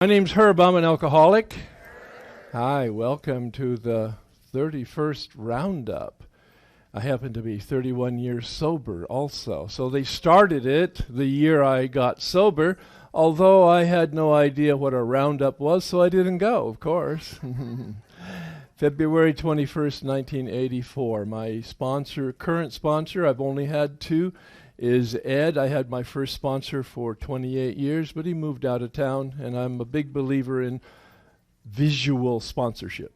My name's Herb. I'm an alcoholic. Hi, welcome to the 31st roundup. I happen to be 31 years sober also. So they started it the year I got sober, although I had no idea what a roundup was, so I didn't go, of course. February 21st, 1984. My current sponsor, I've only had two, is Ed. I had my first sponsor for 28 years, but he moved out of town, and I'm a big believer in visual sponsorship.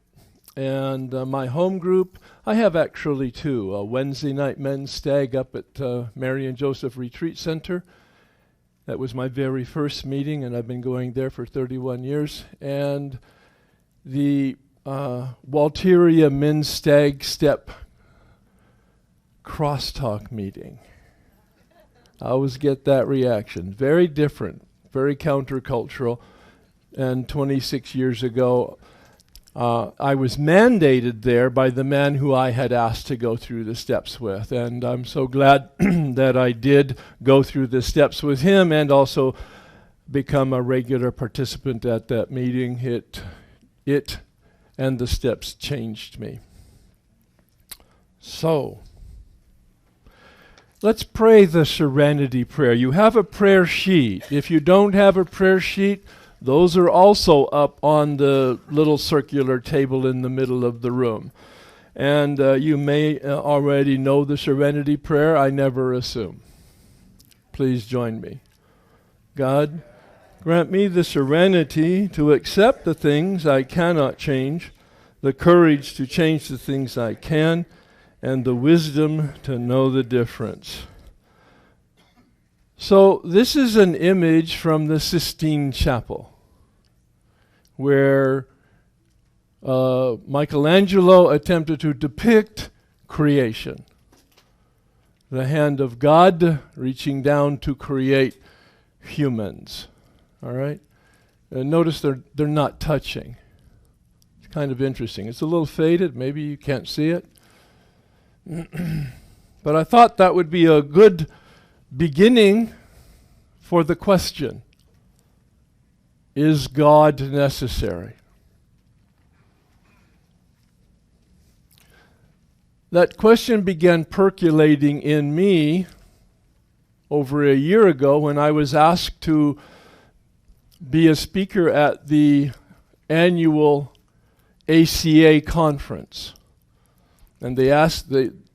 And my home group, I have actually two. A Wednesday night men's stag up at Mary and Joseph Retreat Center. That was my very first meeting, and I've been going there for 31 years. And the Walteria Men's Stag Step crosstalk meeting. I always get that reaction. Very different, very countercultural. And 26 years ago, I was mandated there by the man who I had asked to go through the steps with. And I'm so glad that I did go through the steps with him and also become a regular participant at that meeting. It and the steps changed me. So, let's pray the serenity prayer. You have a prayer sheet. If you don't have a prayer sheet, those are also up on the little circular table in the middle of the room. And you may already know the serenity prayer. I never assume. Please join me. God, grant me the serenity to accept the things I cannot change, the courage to change the things I can, and the wisdom to know the difference. So this is an image from the Sistine Chapel, where Michelangelo attempted to depict creation. The hand of God reaching down to create humans. All right? Notice they're not touching. It's kind of interesting. It's a little faded. Maybe you can't see it. But I thought that would be a good beginning for the question. Is God necessary? That question began percolating in me over a year ago when I was asked to be a speaker at the annual ACA conference. And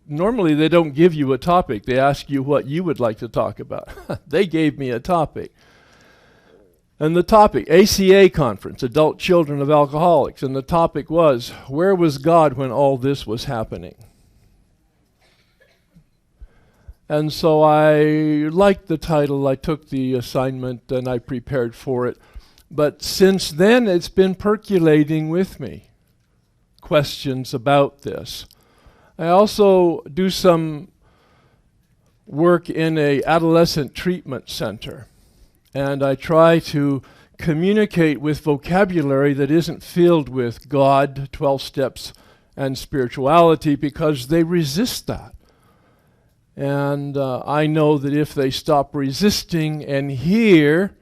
normally they don't give you a topic. They ask you what you would like to talk about. They gave me a topic. And the topic, ACA conference, Adult Children of Alcoholics. And the topic was, where was God when all this was happening? And so I liked the title. I took the assignment and I prepared for it. But since then, it's been percolating with me. Questions about this. I also do some work in an adolescent treatment center, and I try to communicate with vocabulary that isn't filled with God, 12 steps, and spirituality because they resist that. And I know that if they stop resisting and hear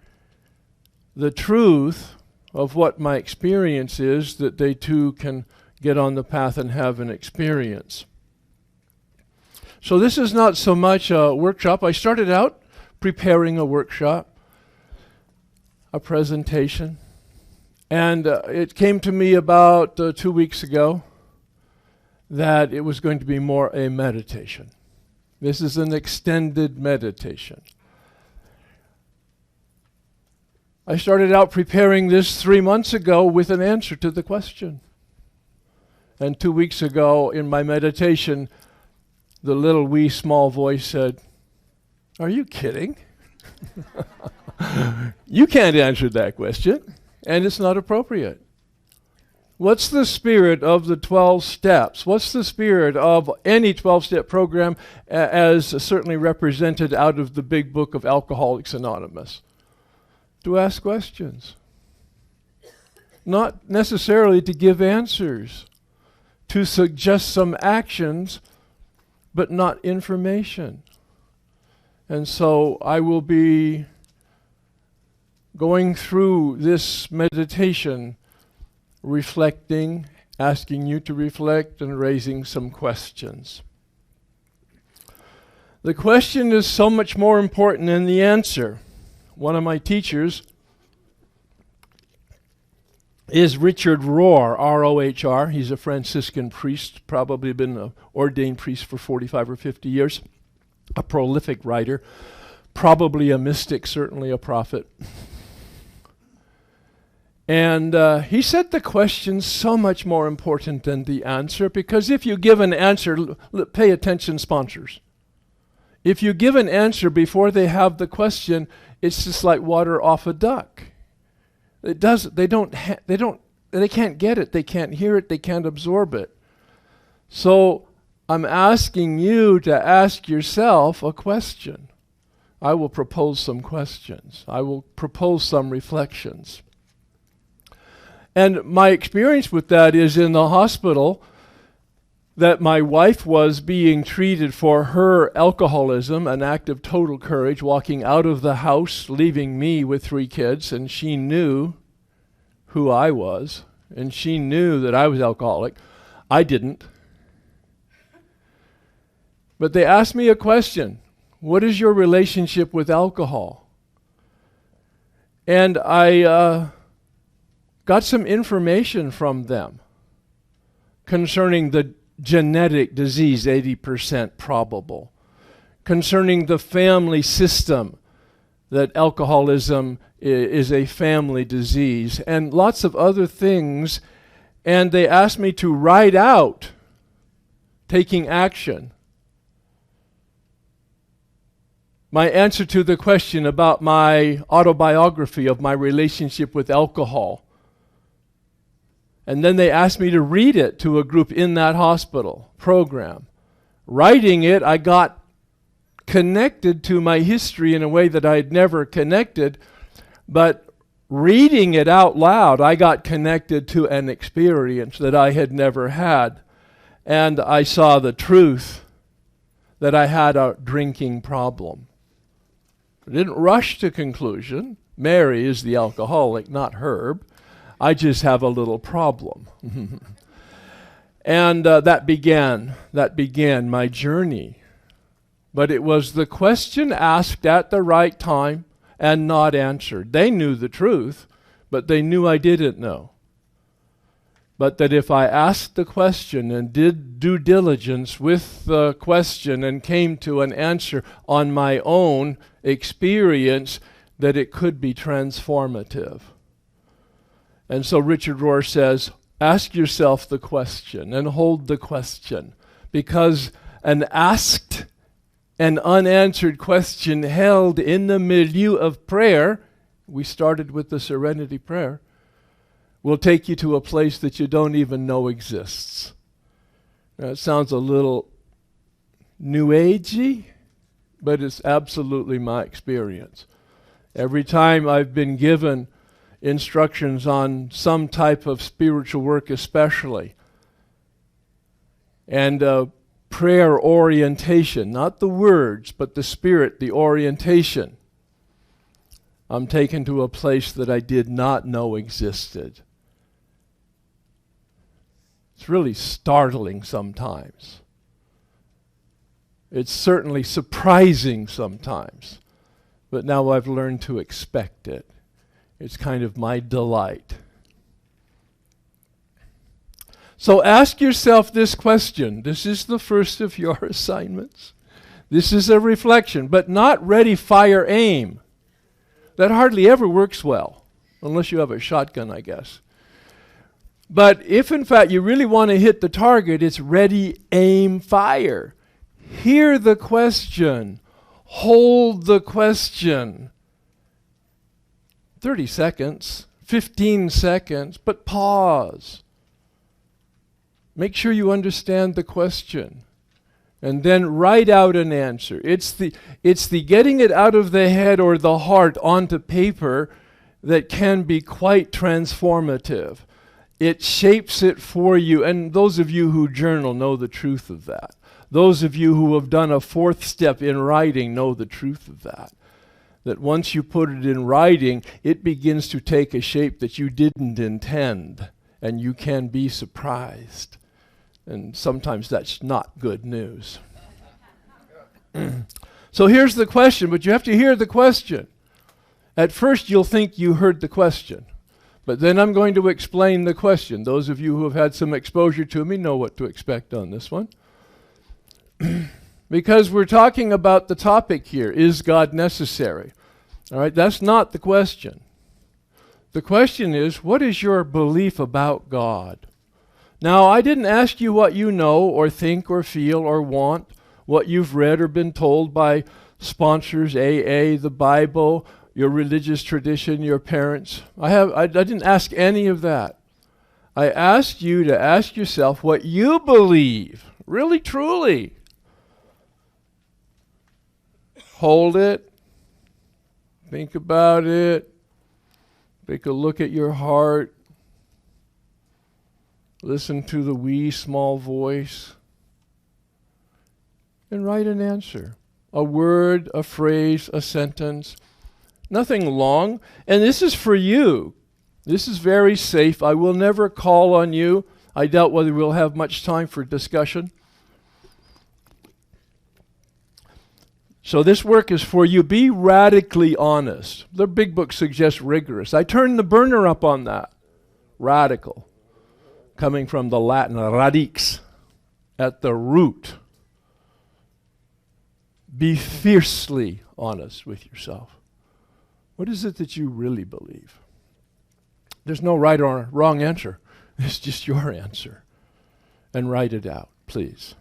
the truth of what my experience is, that they too can get on the path and have an experience. So this is not so much a workshop. I started out preparing a workshop, a presentation, and it came to me about 2 weeks ago that it was going to be more a meditation. This is an extended meditation. I started out preparing this 3 months ago with an answer to the question. And 2 weeks ago in my meditation, the little wee small voice said, "Are you kidding? You can't answer that question, and it's not appropriate. What's the spirit of the 12 steps? What's the spirit of any 12-step program as certainly represented out of the big book of Alcoholics Anonymous? To ask questions. Not necessarily to give answers. To suggest some actions, but not information. And so I will be going through this meditation, reflecting, asking you to reflect, and raising some questions. The question is so much more important than the answer. One of my teachers is Richard Rohr, R-O-H-R. He's a Franciscan priest, probably been an ordained priest for 45 or 50 years, a prolific writer, probably a mystic, certainly a prophet. And he said the question's so much more important than the answer, because if you give an answer, pay attention, sponsors. If you give an answer before they have the question, it's just like water off a duck. They can't get it, they can't hear it, they can't absorb it. So I'm asking you to ask yourself a question. I will propose some questions. I will propose some reflections. And my experience with that is in the hospital that my wife was being treated for her alcoholism, an act of total courage, walking out of the house, leaving me with 3 kids, and she knew who I was, and she knew that I was alcoholic. I didn't. But they asked me a question. What is your relationship with alcohol? And I got some information from them concerning the genetic disease, 80% probable, concerning the family system, that alcoholism is a family disease, and lots of other things. And they asked me to write out taking action. My answer to the question about my autobiography of my relationship with alcohol. And then they asked me to read it to a group in that hospital program. Writing it, I got connected to my history in a way that I had never connected, but reading it out loud, I got connected to an experience that I had never had. And I saw the truth that I had a drinking problem. I didn't rush to conclusion. Mary is the alcoholic, not Herb. I just have a little problem. And that began my journey. But it was the question asked at the right time and not answered. They knew the truth, but they knew I didn't know. But that if I asked the question and did due diligence with the question and came to an answer on my own experience, that it could be transformative. And so Richard Rohr says, ask yourself the question and hold the question, because an asked and unanswered question held in the milieu of prayer, we started with the serenity prayer, will take you to a place that you don't even know exists. Now, it sounds a little new agey, but it's absolutely my experience. Every time I've been given instructions on some type of spiritual work especially, and prayer orientation, not the words, but the spirit, the orientation, I'm taken to a place that I did not know existed. It's really startling sometimes. It's certainly surprising sometimes, but now I've learned to expect it. It's kind of my delight. So ask yourself this question. This is the first of your assignments. This is a reflection, but not ready, fire, aim. That hardly ever works well, unless you have a shotgun, I guess. But if in fact you really want to hit the target, it's ready, aim, fire. Hear the question. Hold the question. 30 seconds, 15 seconds, but pause. Make sure you understand the question. And then write out an answer. It's the getting it out of the head or the heart onto paper that can be quite transformative. It shapes it for you. And those of you who journal know the truth of that. Those of you who have done a fourth step in writing know the truth of that. that once you put it in writing, it begins to take a shape that you didn't intend, and you can be surprised. And sometimes that's not good news. So here's the question, but you have to hear the question. At first you'll think you heard the question, but then I'm going to explain the question. Those of you who have had some exposure to me know what to expect on this one. Because we're talking about the topic here, is God necessary? All right, that's not the question. The question is, what is your belief about God? Now, I didn't ask you what you know or think or feel or want, what you've read or been told by sponsors, AA, the Bible, your religious tradition, your parents. I didn't ask any of that. I asked you to ask yourself what you believe, really, truly. Hold it. Think about it. Take a look at your heart. Listen to the wee small voice. And write an answer. A word, a phrase, a sentence. Nothing long. And this is for you. This is very safe. I will never call on you. I doubt whether we'll have much time for discussion. So this work is for you. Be radically honest. The big book suggests rigorous. I turned the burner up on that. Radical. Coming from the Latin radix, at the root. Be fiercely honest with yourself. What is it that you really believe? There's no right or wrong answer. It's just your answer. And write it out, please.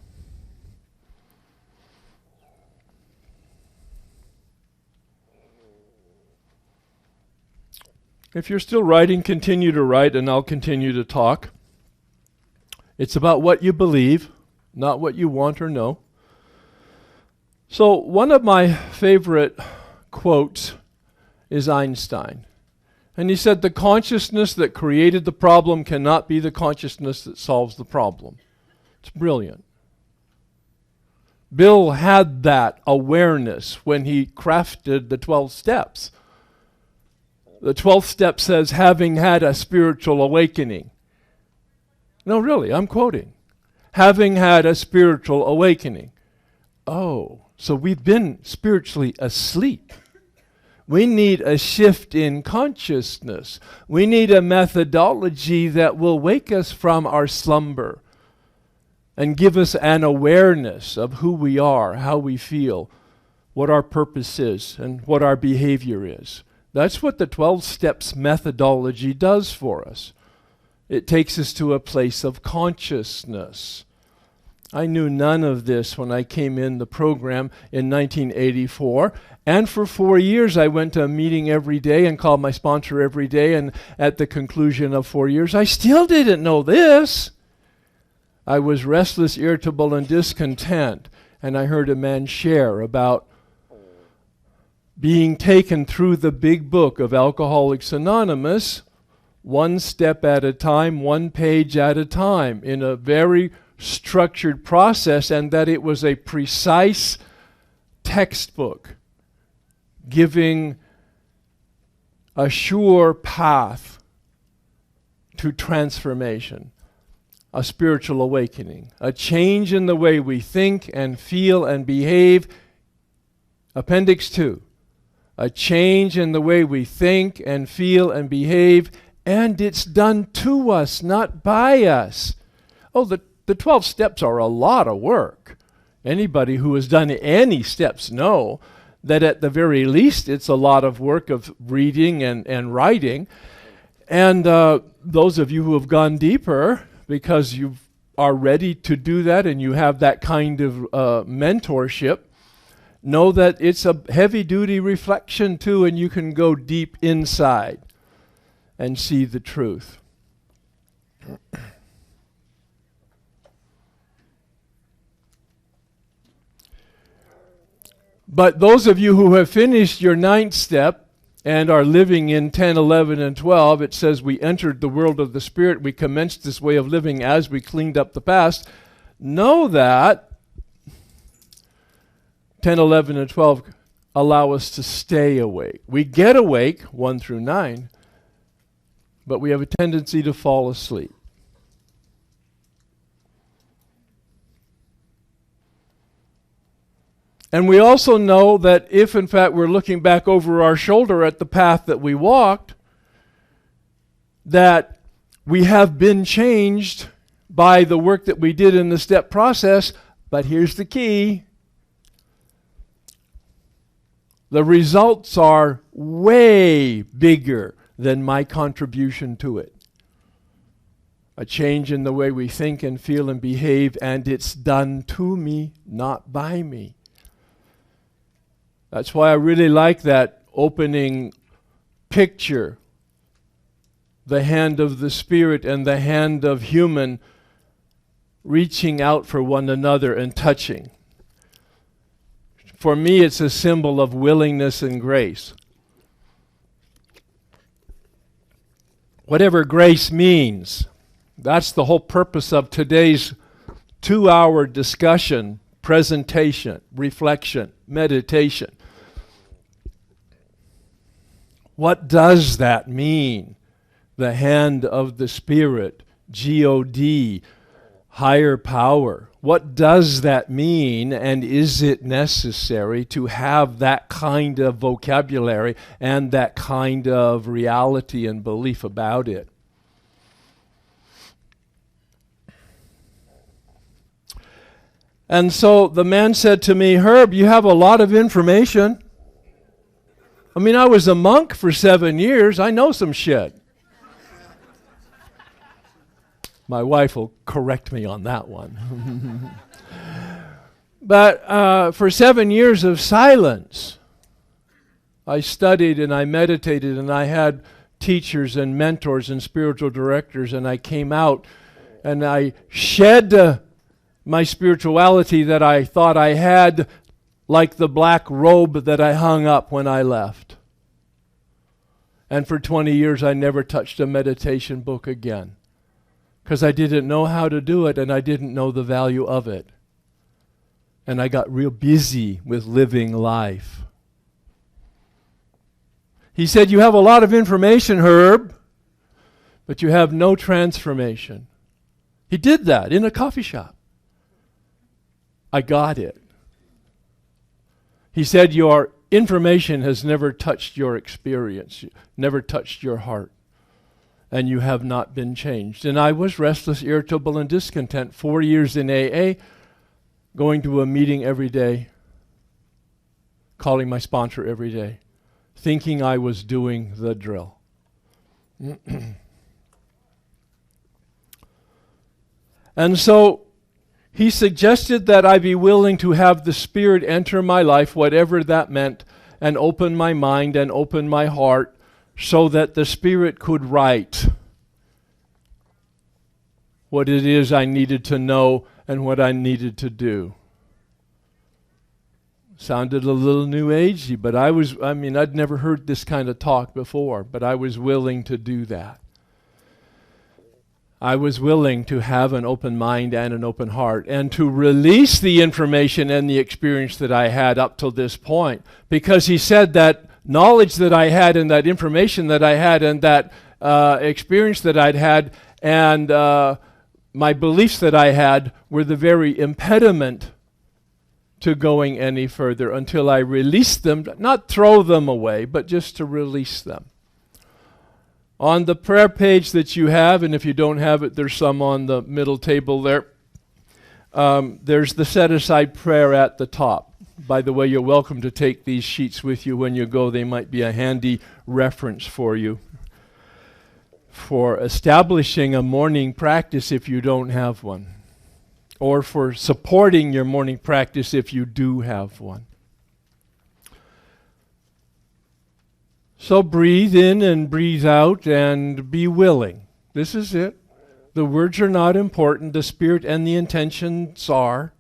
If you're still writing, continue to write, and I'll continue to talk. It's about what you believe, not what you want or know. So one of my favorite quotes is Einstein. And he said, the consciousness that created the problem cannot be the consciousness that solves the problem. It's brilliant. Bill had that awareness when he crafted the 12 steps. The 12th step says, having had a spiritual awakening. No, really, I'm quoting. Having had a spiritual awakening. Oh, so we've been spiritually asleep. We need a shift in consciousness. We need a methodology that will wake us from our slumber and give us an awareness of who we are, how we feel, what our purpose is, and what our behavior is. That's what the 12 steps methodology does for us. It takes us to a place of consciousness. I knew none of this when I came in the program in 1984. And for 4 years, I went to a meeting every day and called my sponsor every day. And at the conclusion of 4 years, I still didn't know this. I was restless, irritable, and discontent. And I heard a man share about being taken through the big book of Alcoholics Anonymous, one step at a time, one page at a time, in a very structured process, and that it was a precise textbook giving a sure path to transformation, a spiritual awakening, a change in the way we think and feel and behave. Appendix 2. A change in the way we think and feel and behave, and it's done to us, not by us. Oh, the 12 steps are a lot of work. Anybody who has done any steps know that at the very least it's a lot of work of reading and writing. And those of you who have gone deeper, because you are ready to do that and you have that kind of mentorship, know that it's a heavy-duty reflection too, and you can go deep inside and see the truth. But those of you who have finished your 9th step and are living in 10, 11, and 12, it says we entered the world of the Spirit. We commenced this way of living as we cleaned up the past. Know that 10, 11, and 12 allow us to stay awake. We get awake, 1 through 9, but we have a tendency to fall asleep. And we also know that if, in fact, we're looking back over our shoulder at the path that we walked, that we have been changed by the work that we did in the step process. But here's the key. The results are way bigger than my contribution to it. A change in the way we think and feel and behave, and it's done to me, not by me. That's why I really like that opening picture. The hand of the Spirit and the hand of human reaching out for one another and touching. For me, it's a symbol of willingness and grace. Whatever grace means, that's the whole purpose of today's 2-hour discussion, presentation, reflection, meditation. What does that mean? The hand of the Spirit, G-O-D, higher power. What does that mean, and is it necessary to have that kind of vocabulary and that kind of reality and belief about it? And so the man said to me, Herb, you have a lot of information. I mean, I was a monk for 7 years. I know some shit. My wife will correct me on that one. But for 7 years of silence, I studied and I meditated and I had teachers and mentors and spiritual directors, and I came out and I shed my spirituality that I thought I had, like the black robe that I hung up when I left. And for 20 years I never touched a meditation book again, because I didn't know how to do it and I didn't know the value of it. And I got real busy with living life. He said, you have a lot of information, Herb, but you have no transformation. He did that in a coffee shop. I got it. He said, your information has never touched your experience, never touched your heart, and you have not been changed. And I was restless, irritable, and discontent. 4 years in AA, going to a meeting every day, calling my sponsor every day, thinking I was doing the drill. And so he suggested that I be willing to have the Spirit enter my life, whatever that meant, and open my mind and open my heart so that the Spirit could write what it is I needed to know and what I needed to do. Sounded a little new agey, but I'd never heard this kind of talk before, but I was willing to do that. I was willing to have an open mind and an open heart and to release the information and the experience that I had up till this point, because he said that knowledge that I had and that information that I had and that experience that I'd had and my beliefs that I had were the very impediment to going any further until I released them, not throw them away, but just to release them. On the prayer page that you have, and if you don't have it, there's some on the middle table there. There's the set-aside prayer at the top. By the way, you're welcome to take these sheets with you when you go. They might be a handy reference for you for establishing a morning practice if you don't have one, or for supporting your morning practice if you do have one. So breathe in and breathe out and be willing. This is it. The words are not important. The Spirit and the intentions are.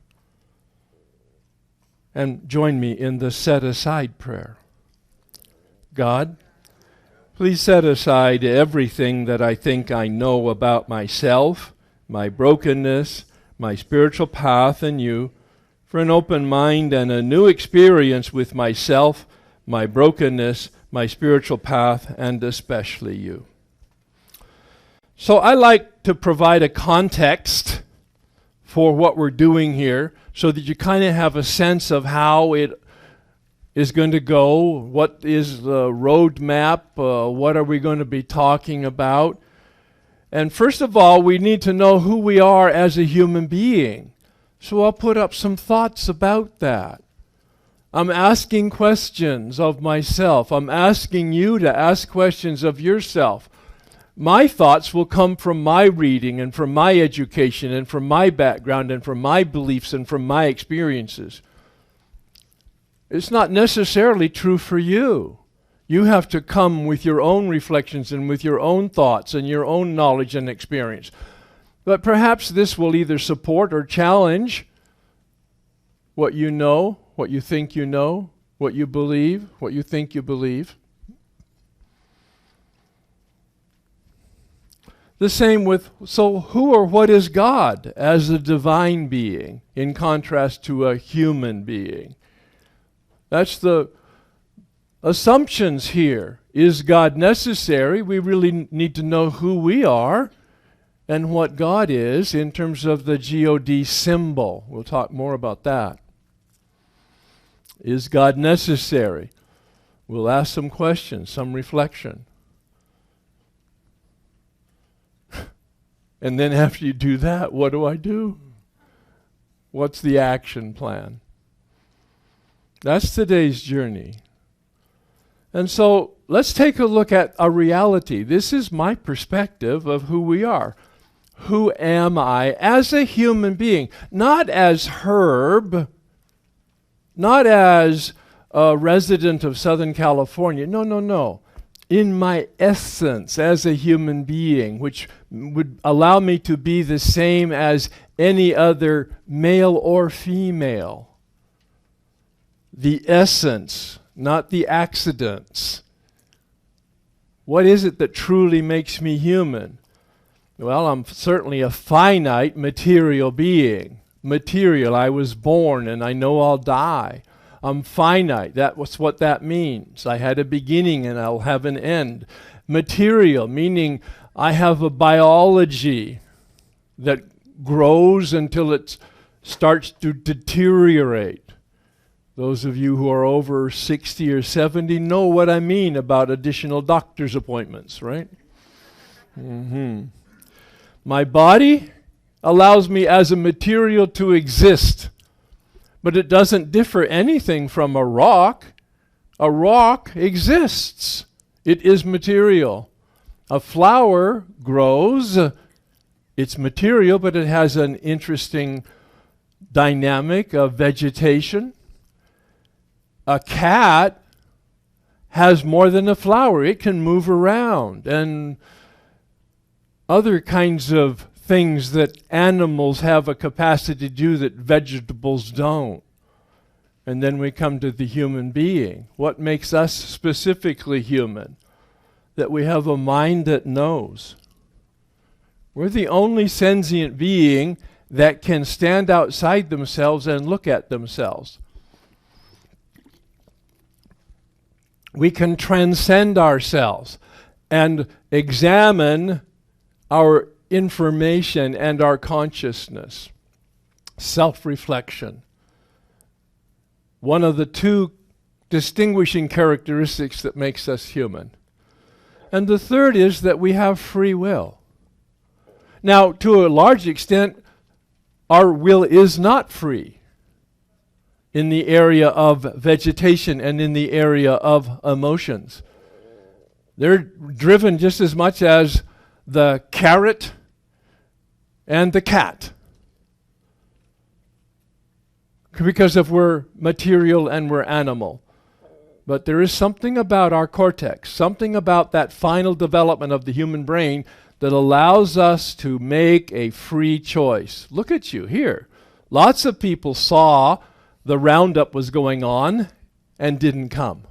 And join me in the set-aside prayer. God, please set aside everything that I think I know about myself, my brokenness, my spiritual path in you, for an open mind and a new experience with myself, my brokenness, my spiritual path, and especially you. So I like to provide a context for what we're doing here so that you kind of have a sense of how it is going to go, what is the roadmap, what are we going to be talking about. And first of all, we need to know who we are as a human being. So I'll put up some thoughts about that. I'm asking questions of myself. I'm asking you to ask questions of yourself. My thoughts will come from my reading and from my education and from my background and from my beliefs and from my experiences. It's not necessarily true for you. You have to come with your own reflections and with your own thoughts and your own knowledge and experience. But perhaps this will either support or challenge what you know, what you think you know, what you believe, what you think you believe. The same with, so who or what is God as a divine being in contrast to a human being? That's the assumptions here. Is God necessary? We really need to know who we are and what God is in terms of the God symbol. We'll talk more about that. Is God necessary? We'll ask some questions, some reflection. And then after you do that, what do I do? What's the action plan? That's today's journey. And so let's take a look at a reality. This is my perspective of who we are. Who am I as a human being? Not as Herb, not as a resident of Southern California. No. In my essence as a human being, which would allow me to be the same as any other male or female. The essence, not the accidents. What is it that truly makes me human? Well, I'm certainly a finite material being. Material, I was born and I know I'll die. I'm finite, that's what that means. I had a beginning and I'll have an end. Material, meaning I have a biology that grows until it starts to deteriorate. Those of you who are over 60 or 70 know what I mean about additional doctor's appointments, right? My body allows me as a material to exist. But it doesn't differ anything from a rock. A rock exists. It is material. A flower grows. It's material, but it has an interesting dynamic of vegetation. A cat has more than a flower. It can move around. And other kinds of things that animals have a capacity to do that vegetables don't. And then we come to the human being. What makes us specifically human? That we have a mind that knows. We're the only sentient being that can stand outside themselves and look at themselves. We can transcend ourselves and examine our information and our consciousness. Self-reflection. One of the two distinguishing characteristics that makes us human. And the third is that we have free will. Now, to a large extent, our will is not free in the area of vegetation and in the area of emotions. They're driven just as much as the carrot and the cat. Because if we're material and we're animal. But there is something about our cortex, something about that final development of the human brain that allows us to make a free choice. Look at you here. Lots of people saw the roundup was going on and didn't come.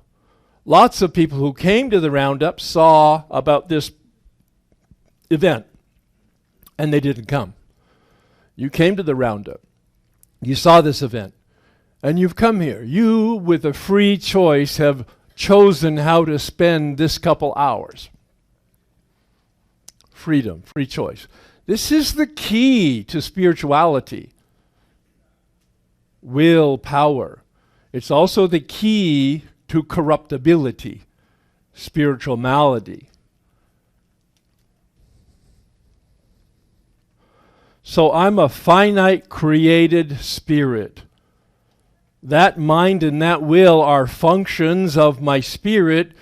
Lots of people who came to the roundup saw about this event and they didn't come. You came to the roundup. You saw this event. And you've come here. You, with a free choice, have chosen how to spend this couple hours. Freedom, free choice. This is the key to spirituality. Willpower. It's also the key to corruptibility, spiritual malady. So I'm a finite created spirit. That mind and that will are functions of my spirit.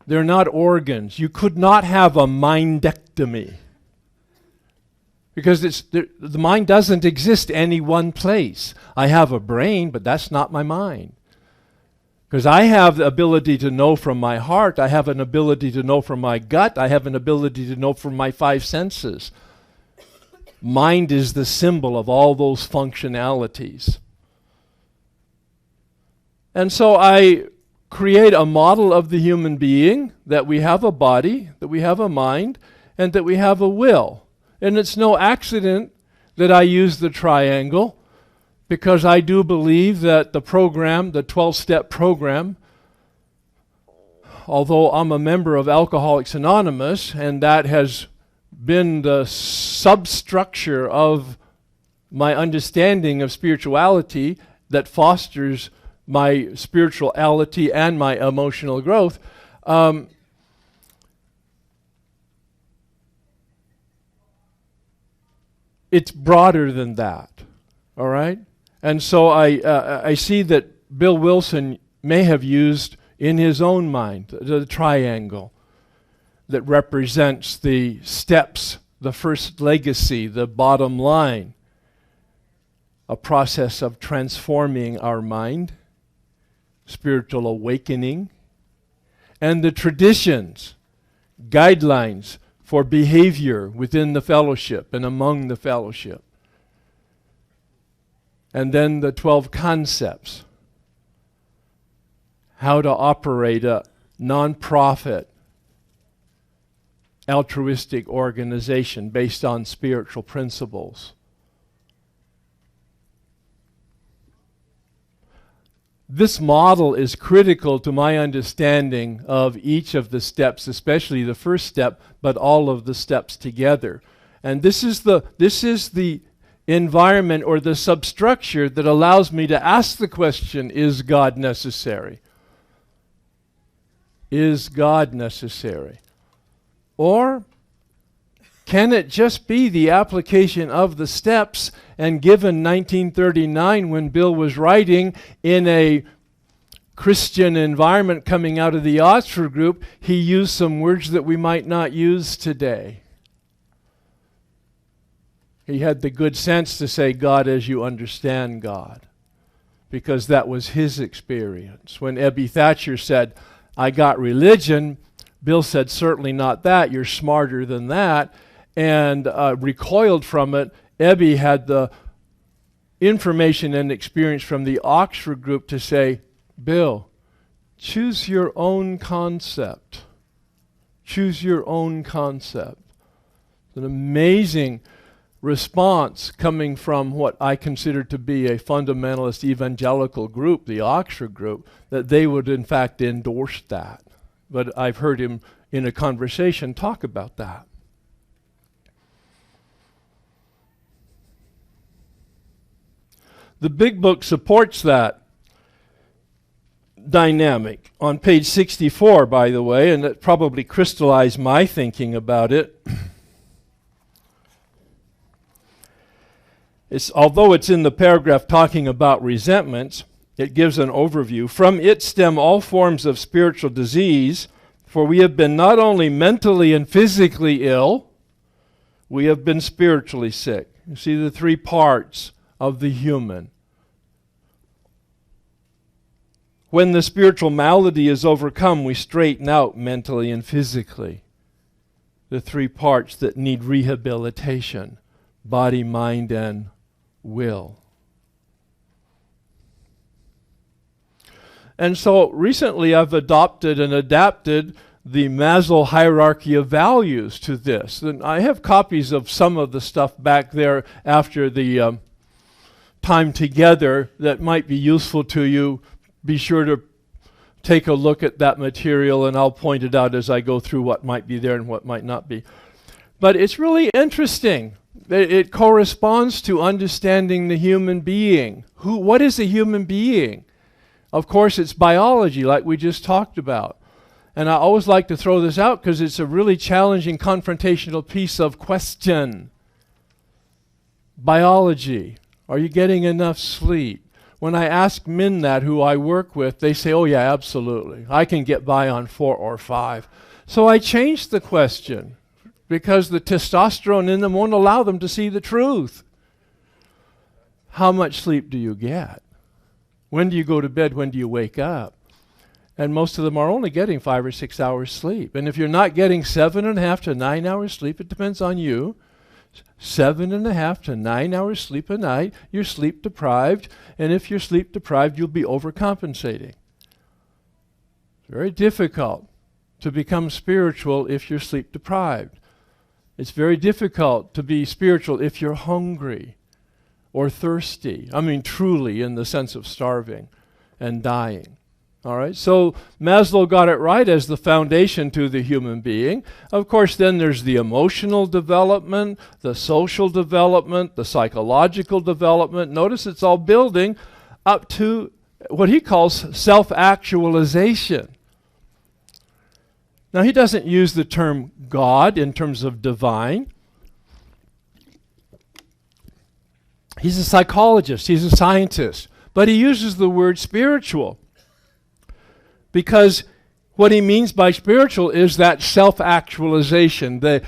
They're not organs. You could not have a mindectomy. Because the mind doesn't exist any one place. I have a brain, but that's not my mind. Because I have the ability to know from my heart. I have an ability to know from my gut. I have an ability to know from my five senses. Mind is the symbol of all those functionalities. And so I create a model of the human being, that we have a body, that we have a mind, and that we have a will. And it's no accident that I use the triangle, because I do believe that the program, the 12-step program, although I'm a member of Alcoholics Anonymous, and that has been the substructure of my understanding of spirituality that fosters my spirituality and my emotional growth, it's broader than that, all right? And so I see that Bill Wilson may have used in his own mind the triangle that represents the steps, the first legacy, the bottom line, a process of transforming our mind, spiritual awakening, and the traditions, guidelines for behavior within the fellowship and among the fellowship. And then the 12 concepts, how to operate a non-profit, altruistic organization based on spiritual principles. This model is critical to my understanding of each of the steps, especially the first step, but all of the steps together. And this is the environment or the substructure that allows me to ask the question, is God necessary? Is God necessary? Or can it just be the application of the steps? And given 1939, when Bill was writing in a Christian environment coming out of the Oxford group, he used some words that we might not use today. He had the good sense to say God as you understand God, because that was his experience. When Ebby Thatcher said, I got religion, Bill said, certainly not that, you're smarter than that, and recoiled from it. Ebby had the information and experience from the Oxford group to say, Bill, choose your own concept. Choose your own concept. It's an amazing response coming from what I consider to be a fundamentalist evangelical group, the Oxford group, that they would in fact endorse that. But I've heard him in a conversation talk about that. The Big Book supports that dynamic on page 64, by the way, and it probably crystallized my thinking about it. Although it's in the paragraph talking about resentments, it gives an overview. From it stem all forms of spiritual disease, for we have been not only mentally and physically ill, we have been spiritually sick. You see the three parts of the human. When the spiritual malady is overcome, we straighten out mentally and physically. The three parts that need rehabilitation: body, mind, and will. And so recently I've adopted and adapted the Maslow hierarchy of values to this. And I have copies of some of the stuff back there after the time together that might be useful to you, be sure to take a look at that material, and I'll point it out as I go through what might be there and what might not be. But it's really interesting. It corresponds to understanding the human being. What is a human being? Of course, it's biology, like we just talked about. And I always like to throw this out because it's a really challenging, confrontational piece of question. Biology. Are you getting enough sleep? When I ask men that, who I work with, they say, oh yeah, absolutely. I can get by on 4 or 5. So I changed the question because the testosterone in them won't allow them to see the truth. How much sleep do you get? When do you go to bed? When do you wake up? And most of them are only getting 5 or 6 hours sleep. And if you're not getting 7.5 to 9 hours sleep, it depends on you. 7.5 to 9 hours sleep a night, you're sleep deprived. And if you're sleep deprived, you'll be overcompensating. It's very difficult to become spiritual if you're sleep deprived. It's very difficult to be spiritual if you're hungry or thirsty. I mean, truly, in the sense of starving and dying. All right, so Maslow got it right as the foundation to the human being. Of course, then there's the emotional development, the social development, the psychological development. Notice it's all building up to what he calls self-actualization. Now, he doesn't use the term God in terms of divine. He's a psychologist, he's a scientist, but he uses the word spiritual. Because what he means by spiritual is that self-actualization, the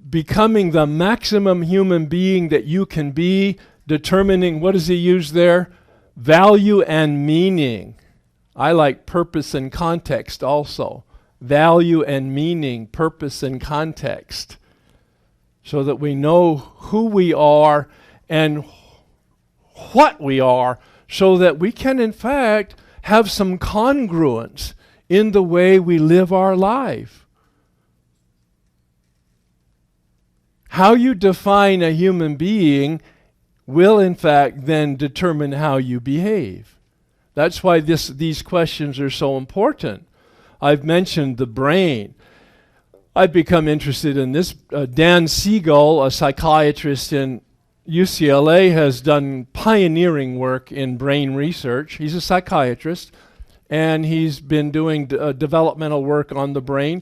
becoming the maximum human being that you can be, determining, what does he use there? Value and meaning. I like purpose and context also. Value and meaning, purpose and context. So that we know who we are and what we are, so that we can in fact have some congruence in the way we live our life. How you define a human being will in fact then determine how you behave. That's why these questions are so important. I've mentioned the brain. I've become interested in this. Dan Siegel, a psychiatrist in UCLA, has done pioneering work in brain research. He's a psychiatrist, and he's been doing developmental work on the brain,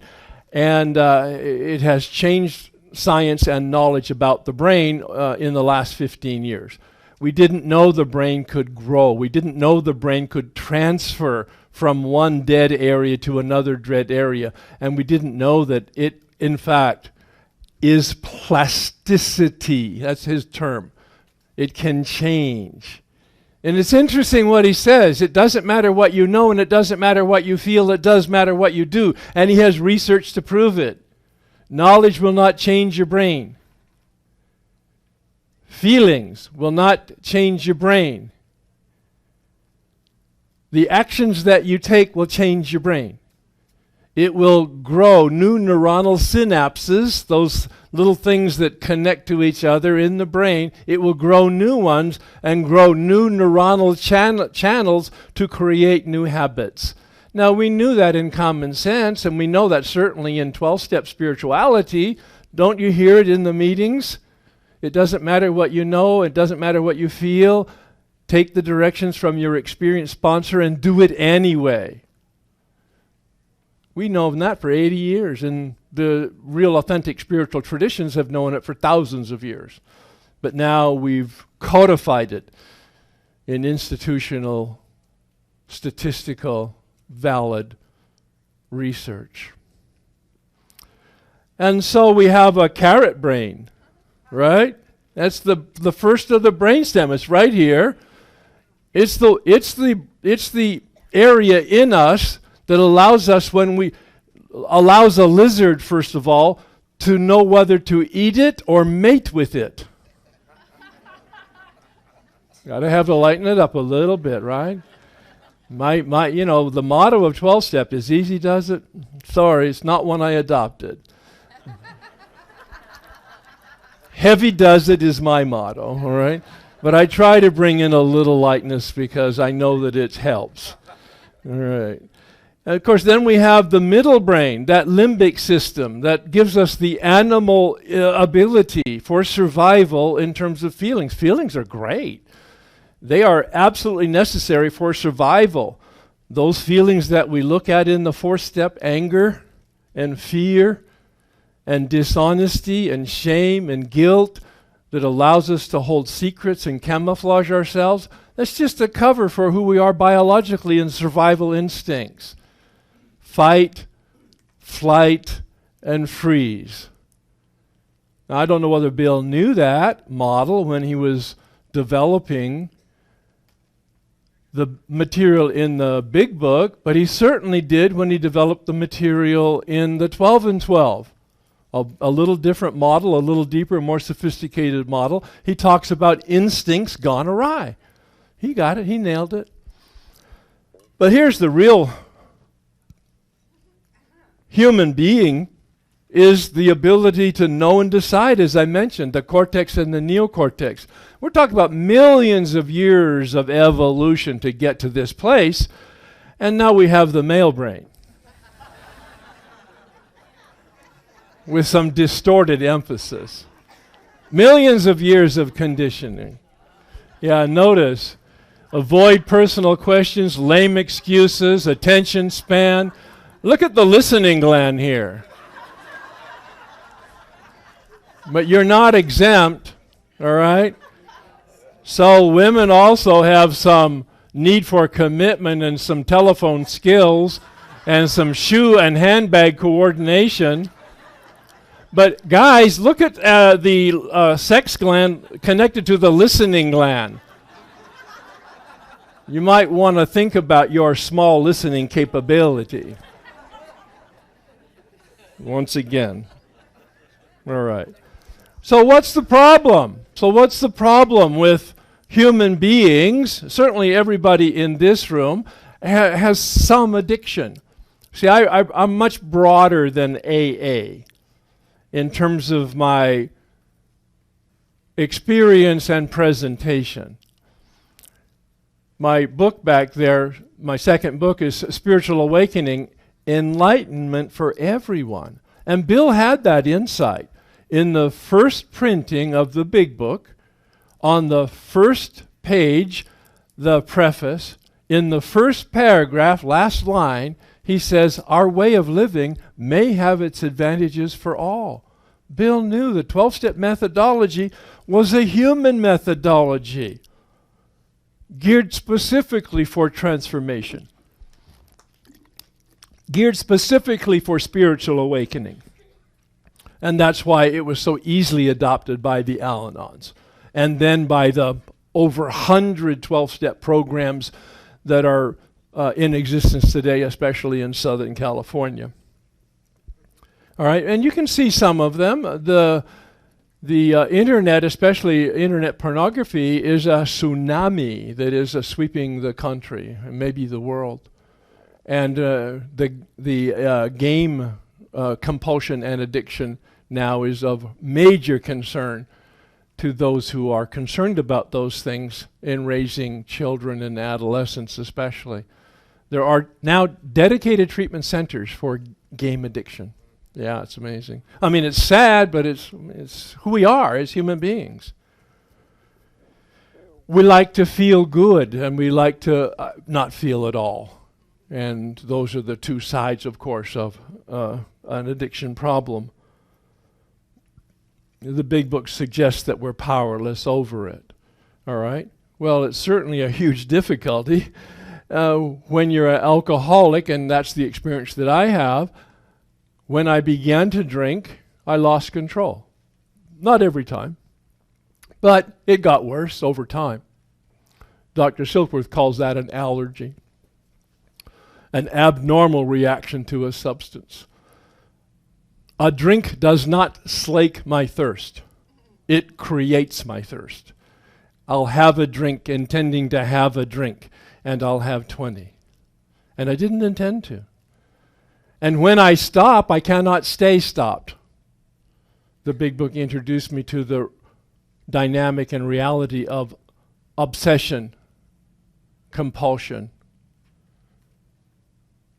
and it has changed science and knowledge about the brain in the last 15 years. We didn't know the brain could grow. We didn't know the brain could transfer from one dead area to another dead area, and we didn't know that it, in fact, is plasticity. That's his term. It can change. And it's interesting what he says. It doesn't matter what you know, and it doesn't matter what you feel. It does matter what you do. And he has research to prove it. Knowledge will not change your brain. Feelings will not change your brain. The actions that you take will change your brain. It will grow new neuronal synapses, those little things that connect to each other in the brain. It will grow new ones and grow new neuronal channels to create new habits. Now, we knew that in common sense, and we know that certainly in 12-step spirituality. Don't you hear it in the meetings? It doesn't matter what you know. It doesn't matter what you feel. Take the directions from your experienced sponsor and do it anyway. We know that for 80 years, and the real authentic spiritual traditions have known it for thousands of years. But now we've codified it in institutional, statistical, valid research. And so we have a carrot brain, right? That's the first of the brainstem. It's right here. It's the area in us that allows us, allows a lizard, first of all, to know whether to eat it or mate with it. Got to have to lighten it up a little bit, right? The motto of 12-step is easy does it. Sorry, it's not one I adopted. Heavy does it is my motto, all right? But I try to bring in a little lightness because I know that it helps. All right. And of course, then we have the middle brain, that limbic system that gives us the animal ability for survival in terms of feelings. Feelings are great. They are absolutely necessary for survival. Those feelings that we look at in the fourth step, anger and fear and dishonesty and shame and guilt, that allows us to hold secrets and camouflage ourselves, that's just a cover for who we are biologically in survival instincts. Fight, flight, and freeze. Now, I don't know whether Bill knew that model when he was developing the material in the big book, but he certainly did when he developed the material in the 12 and 12. A little different model, a little deeper, more sophisticated model. He talks about instincts gone awry. He got it, he nailed it. But here's the real human being, is the ability to know and decide, as I mentioned, the cortex and the neocortex. We're talking about millions of years of evolution to get to this place, and now we have the male brain. With some distorted emphasis. Millions of years of conditioning. Yeah, notice, avoid personal questions, lame excuses, attention span. Look at the listening gland here. But you're not exempt, all right? So women also have some need for commitment and some telephone skills and some shoe and handbag coordination. But guys, look at the sex gland connected to the listening gland. You might want to think about your small listening capability. Once again. All right. So what's the problem? So what's the problem with human beings? Certainly everybody in this room has some addiction. See, I'm much broader than AA. In terms of my experience and presentation. My book back there, my second book, is Spiritual Awakening, Enlightenment for Everyone. And Bill had that insight. In the first printing of the big book, on the first page, the preface, in the first paragraph, last line, he says, our way of living may have its advantages for all. Bill knew the 12-step methodology was a human methodology geared specifically for transformation, geared specifically for spiritual awakening. And that's why it was so easily adopted by the Al-Anons, and then by the over 100 12-step programs that are in existence today, especially in Southern California. All right, and you can see some of them. The internet, especially internet pornography, is a tsunami that is sweeping the country and maybe the world. And the game compulsion and addiction now is of major concern to those who are concerned about those things in raising children and adolescents especially. There are now dedicated treatment centers for game addiction. Yeah, it's amazing. I mean, it's sad, but it's who we are as human beings. We like to feel good, and we like to not feel at all. And those are the two sides, of course, of an addiction problem. The big book suggests that we're powerless over it. All right? Well, it's certainly a huge difficulty when you're an alcoholic, and that's the experience that I have. When I began to drink, I lost control. Not every time, but it got worse over time. Dr. Silkworth calls that an allergy, an abnormal reaction to a substance. A drink does not slake my thirst. It creates my thirst. I'll have a drink intending to have a drink, and I'll have 20. And I didn't intend to. And when I stop, I cannot stay stopped. The big book introduced me to the dynamic and reality of obsession, compulsion,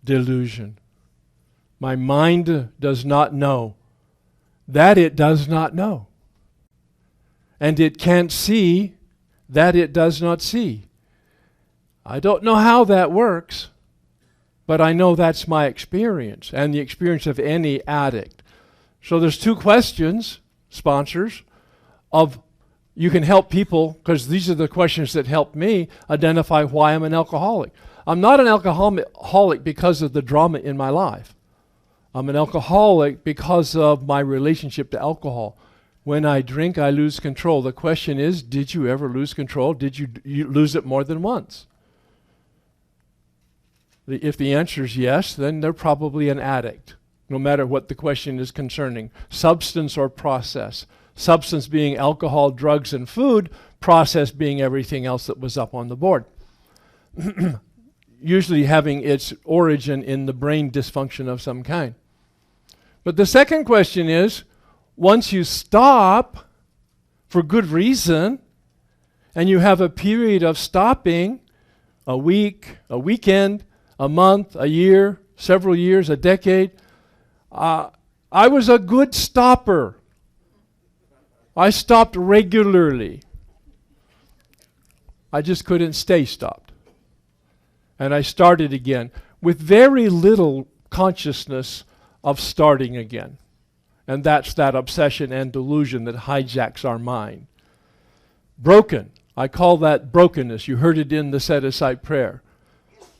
delusion. My mind does not know that it does not know. And it can't see that it does not see. I don't know how that works, but I know that's my experience and the experience of any addict. So there's two questions, sponsors, of you can help people, because these are the questions that help me identify why I'm an alcoholic. I'm not an alcoholic because of the drama in my life. I'm an alcoholic because of my relationship to alcohol. When I drink, I lose control. The question is, did you ever lose control? Did you lose it more than once? If the answer is yes, then they're probably an addict, no matter what the question is concerning, substance or process. Substance being alcohol, drugs, and food, process being everything else that was up on the board. Usually having its origin in the brain dysfunction of some kind. But the second question is, once you stop for good reason, and you have a period of stopping, a week, a weekend, a month, a year, several years, a decade, I was a good stopper. I stopped regularly. I just couldn't stay stopped. And I started again with very little consciousness of starting again. And that's that obsession and delusion that hijacks our mind. Broken. I call that brokenness. You heard it in the set-aside prayer.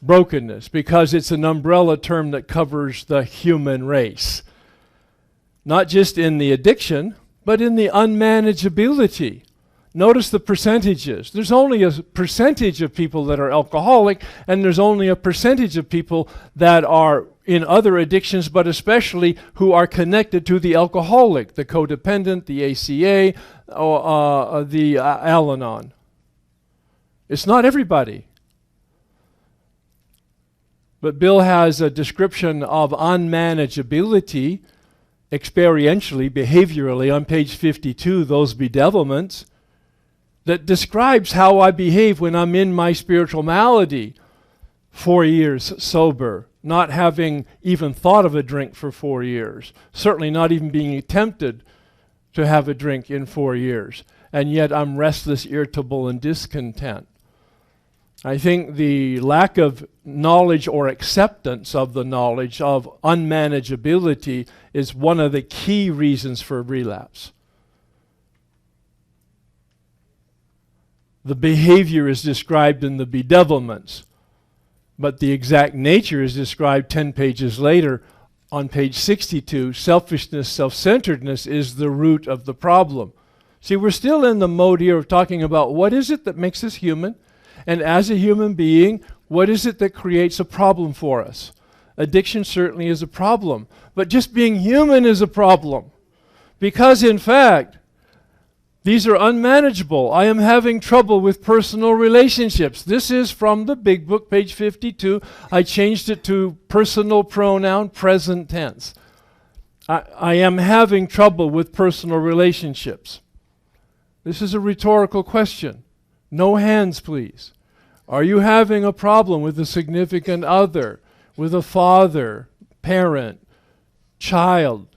Brokenness, because it's an umbrella term that covers the human race. Not just in the addiction, but in the unmanageability. Notice the percentages. There's only a percentage of people that are alcoholic, and there's only a percentage of people that are in other addictions, but especially who are connected to the alcoholic, the codependent, the ACA, or the Al-Anon. It's not everybody. But Bill has a description of unmanageability, experientially, behaviorally, on page 52, those bedevilments, that describes how I behave when I'm in my spiritual malady. 4 years sober, not having even thought of a drink for 4 years, certainly not even being tempted to have a drink in 4 years, and yet I'm restless, irritable, and discontent. I think the lack of knowledge or acceptance of the knowledge of unmanageability is one of the key reasons for relapse. The behavior is described in the bedevilments, but the exact nature is described 10 pages later on page 62. Selfishness, self-centeredness is the root of the problem. See, we're still in the mode here of talking about what is it that makes us human, and as a human being, what is it that creates a problem for us? Addiction certainly is a problem, but just being human is a problem. Because in fact, these are unmanageable. I am having trouble with personal relationships. This is from the Big Book, page 52. I changed it to personal pronoun, present tense. I am having trouble with personal relationships. This is a rhetorical question. No hands, please. Are you having a problem with a significant other, with a father, parent, child,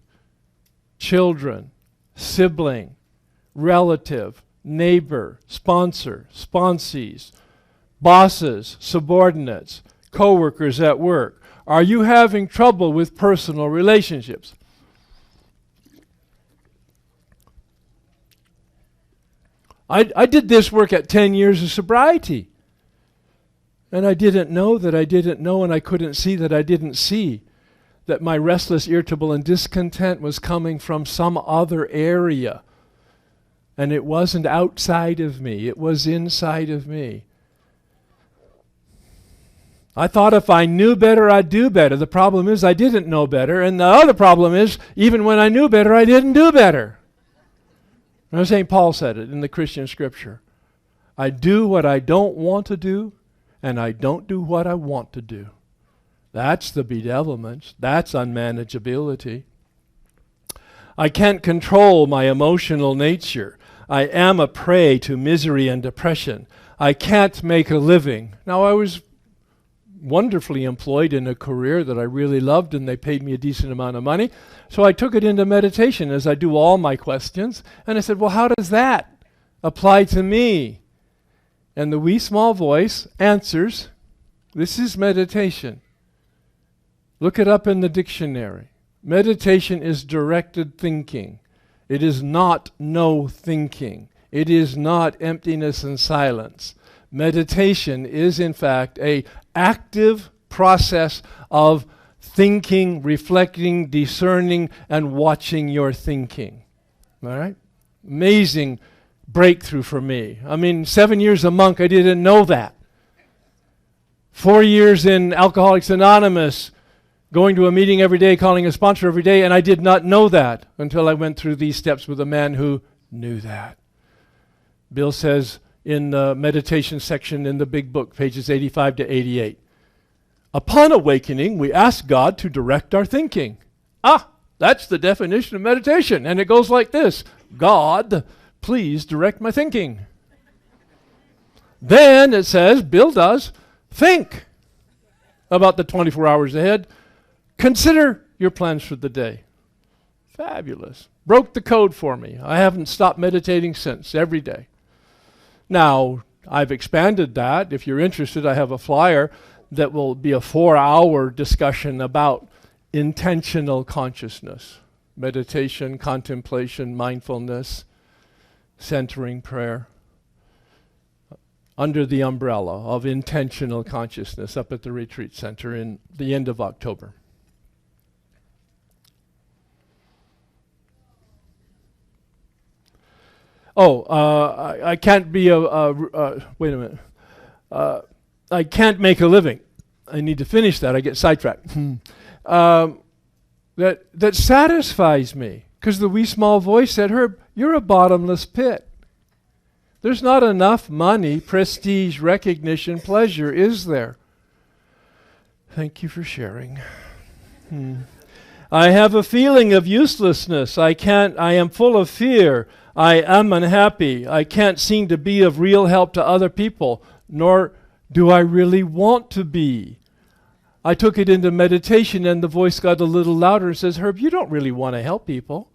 children, sibling, relative, neighbor, sponsor, sponsees, bosses, subordinates, co-workers at work? Are you having trouble with personal relationships? I did this work at 10 years of sobriety. And I didn't know that I didn't know, and I couldn't see that I didn't see that my restless, irritable, and discontent was coming from some other area. And it wasn't outside of me, it was inside of me. I thought if I knew better, I'd do better. The problem is I didn't know better, and the other problem is even when I knew better, I didn't do better. Now, St. Paul said it in the Christian scripture. I do what I don't want to do, and I don't do what I want to do. That's the bedevilments. That's unmanageability. I can't control my emotional nature. I am a prey to misery and depression. I can't make a living. Now, I was wonderfully employed in a career that I really loved, and they paid me a decent amount of money. So I took it into meditation, as I do all my questions. And I said, well, how does that apply to me? And the wee small voice answers, this is meditation. Look it up in the dictionary. Meditation is directed thinking. It is not no thinking. It is not emptiness and silence. Meditation is, in fact, an active process of thinking, reflecting, discerning, and watching your thinking. All right? Amazing breakthrough for me. I mean, 7 years a monk, I didn't know that. 4 years in Alcoholics Anonymous, going to a meeting every day, calling a sponsor every day, and I did not know that until I went through these steps with a man who knew that. Bill says in the meditation section in the big book, pages 85 to 88, upon awakening, we ask God to direct our thinking. That's the definition of meditation. And it goes like this: God, please direct my thinking. Then it says, Bill does, think about the 24 hours ahead. Consider your plans for the day. Fabulous. Broke the code for me. I haven't stopped meditating since, every day. Now, I've expanded that. If you're interested, I have a flyer that will be a 4-hour discussion about intentional consciousness, meditation, contemplation, mindfulness, centering prayer, under the umbrella of intentional consciousness up at the retreat center in the end of October. I can't be wait a minute. I can't make a living. I need to finish that. I get sidetracked. That satisfies me, because the wee small voice said, Herb, you're a bottomless pit. There's not enough money, prestige, recognition, pleasure, is there? Thank you for sharing. I have a feeling of uselessness. I am full of fear. I am unhappy. I can't seem to be of real help to other people, nor do I really want to be. I took it into meditation, and the voice got a little louder and says, Herb, you don't really want to help people.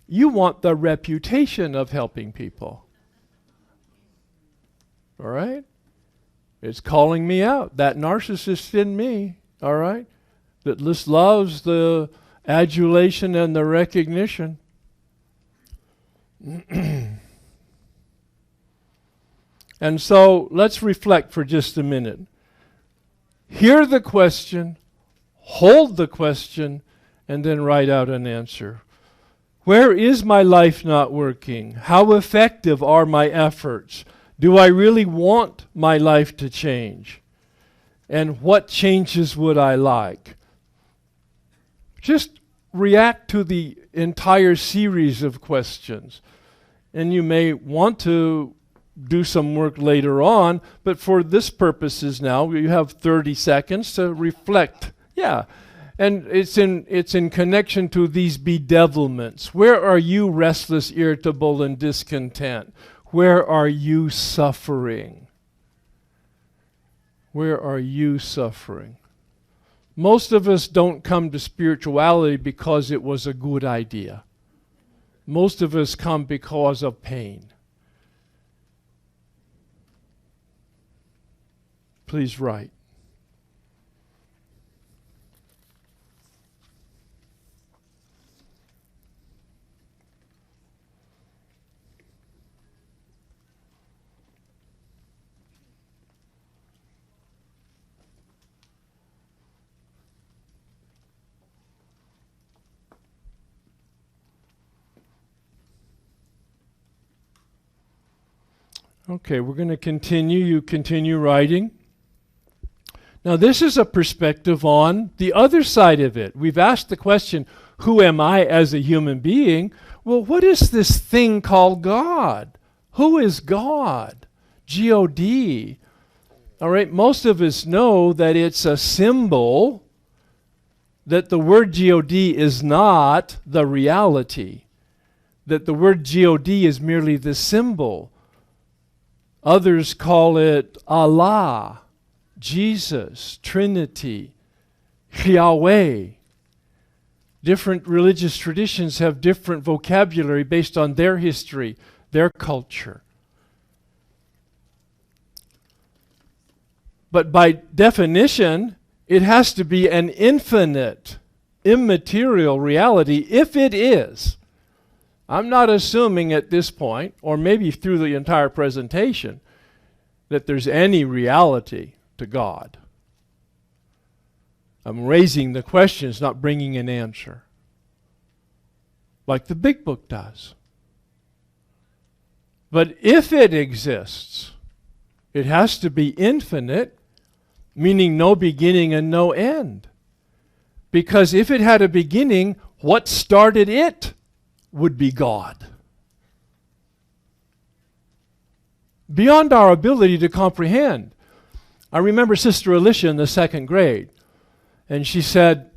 You want the reputation of helping people. All right? It's calling me out. That narcissist in me, all right, that just loves the adulation and the recognition. And so let's reflect for just a minute. Hear the question, hold the question, and then write out an answer. Where is my life not working? How effective are my efforts? Do I really want my life to change? And what changes would I like? Just react to the entire series of questions. And you may want to do some work later on, but for this purposes now, you have 30 seconds to reflect. Yeah. And it's in connection to these bedevilments. Where are you restless, irritable, and discontent? Where are you suffering? Where are you suffering? Most of us don't come to spirituality because it was a good idea. Most of us come because of pain. Please write. Okay, we're going to continue. You continue writing. Now, this is a perspective on the other side of it. We've asked the question, who am I as a human being? Well, what is this thing called God? Who is God? G-O-D. All right, most of us know that it's a symbol, that the word G-O-D is not the reality, that the word G-O-D is merely the symbol Others call it Allah, Jesus, Trinity, Yahweh. Different religious traditions have different vocabulary based on their history, their culture. But by definition, it has to be an infinite, immaterial reality. If it is, I'm not assuming at this point, or maybe through the entire presentation, that there's any reality to God. I'm raising the questions, not bringing an answer, like the Big Book does. But if it exists, it has to be infinite, meaning no beginning and no end. Because if it had a beginning, what started it would be God. Beyond our ability to comprehend. I remember Sister Alicia in the second grade, and she said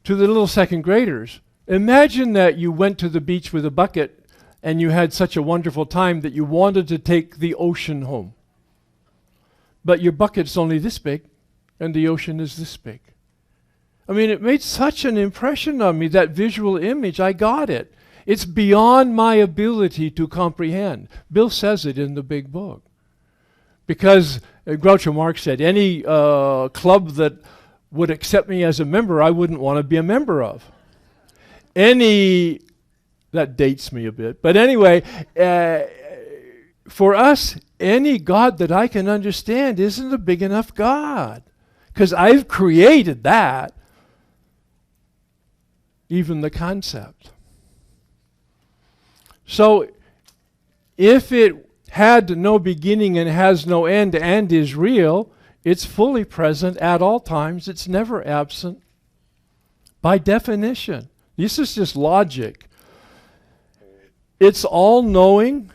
to the little second graders, imagine that you went to the beach with a bucket and you had such a wonderful time that you wanted to take the ocean home. But your bucket's only this big, and the ocean is this big. I mean, it made such an impression on me, that visual image. I got it. It's beyond my ability to comprehend. Bill says it in the Big Book. Because Groucho Marx said, any club that would accept me as a member, I wouldn't want to be a member of. That dates me a bit. But anyway, for us, any God that I can understand isn't a big enough God. Because I've created that. Even the concept. So, if it had no beginning and has no end and is real, it's fully present at all times. It's never absent. By definition. This is just logic. It's all-knowing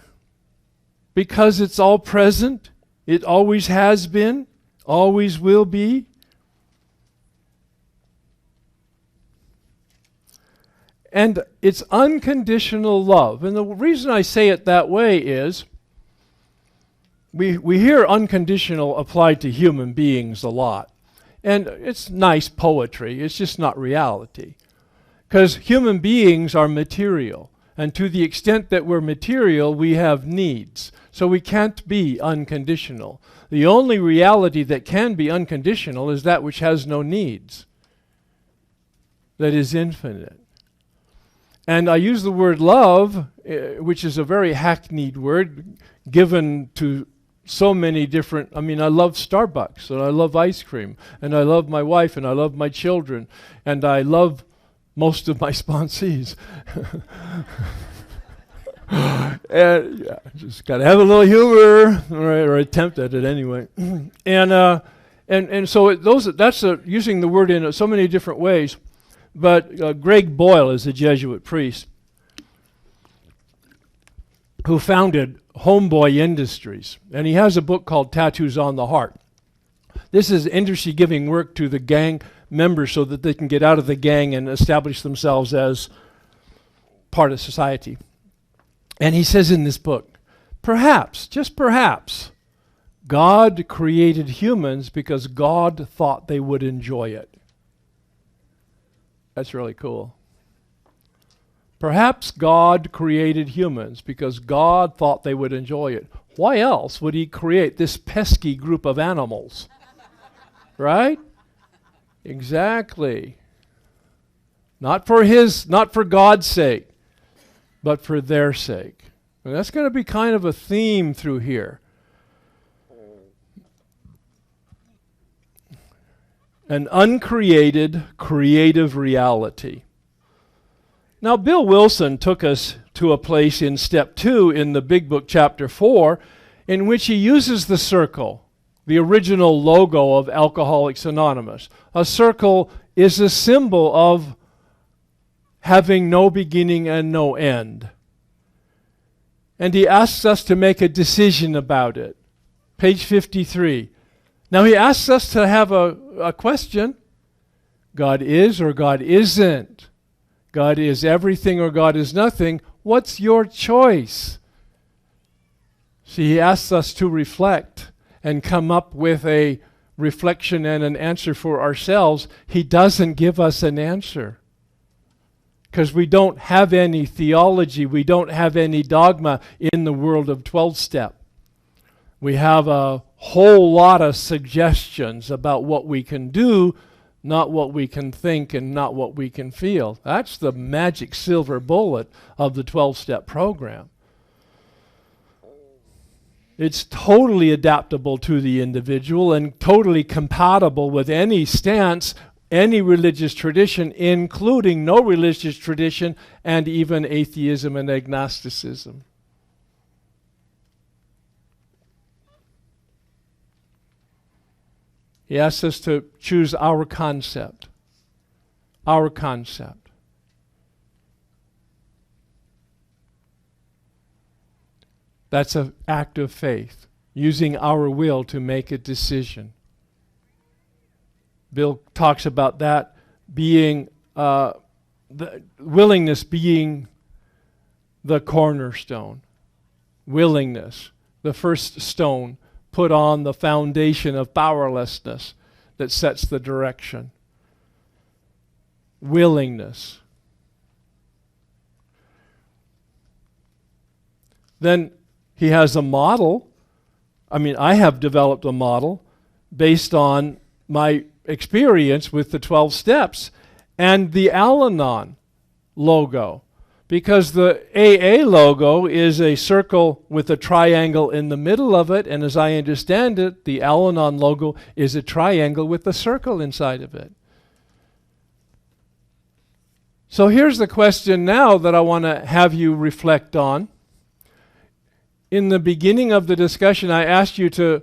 because it's all present. It always has been, always will be. And it's unconditional love. And the reason I say it that way is we hear unconditional applied to human beings a lot. And it's nice poetry. It's just not reality. Because human beings are material. And to the extent that we're material, we have needs. So we can't be unconditional. The only reality that can be unconditional is that which has no needs. That is infinite. And I use the word love, which is a very hackneyed word, given to so many different, I love Starbucks, and I love ice cream, and I love my wife, and I love my children, and I love most of my sponsees. And yeah, just got to have a little humor, or attempt at it anyway. And so that's using the word in so many different ways. But Greg Boyle is a Jesuit priest who founded Homeboy Industries. And he has a book called Tattoos on the Heart. This is industry giving work to the gang members so that they can get out of the gang and establish themselves as part of society. And he says in this book, perhaps, just perhaps, God created humans because God thought they would enjoy it. That's really cool. Perhaps God created humans because God thought they would enjoy it. Why else would he create this pesky group of animals? Right? Exactly. Not for God's sake, but for their sake. And that's going to be kind of a theme through here. An uncreated, creative reality. Now, Bill Wilson took us to a place in step 2 in the Big Book, chapter 4, in which he uses the circle, the original logo of Alcoholics Anonymous. A circle is a symbol of having no beginning and no end. And he asks us to make a decision about it. Page 53. Now he asks us to have a question. God is or God isn't. God is everything or God is nothing. What's your choice? See, he asks us to reflect and come up with a reflection and an answer for ourselves. He doesn't give us an answer, because we don't have any theology, we don't have any dogma in the world of 12-step. We have a whole lot of suggestions about what we can do, not what we can think and not what we can feel. That's the magic silver bullet of the 12-step program. It's totally adaptable to the individual and totally compatible with any stance, any religious tradition, including no religious tradition and even atheism and agnosticism. He asks us to choose our concept. Our concept. That's an act of faith, using our will to make a decision. Bill talks about that being, the willingness being the cornerstone. Willingness, the first stone put on the foundation of powerlessness that sets the direction. Willingness. Then he has a model. I have developed a model based on my experience with the 12 steps and the Al-Anon logo. Because the AA logo is a circle with a triangle in the middle of it, and as I understand it, the Al-Anon logo is a triangle with a circle inside of it. So here's the question now that I want to have you reflect on. In the beginning of the discussion, I asked you to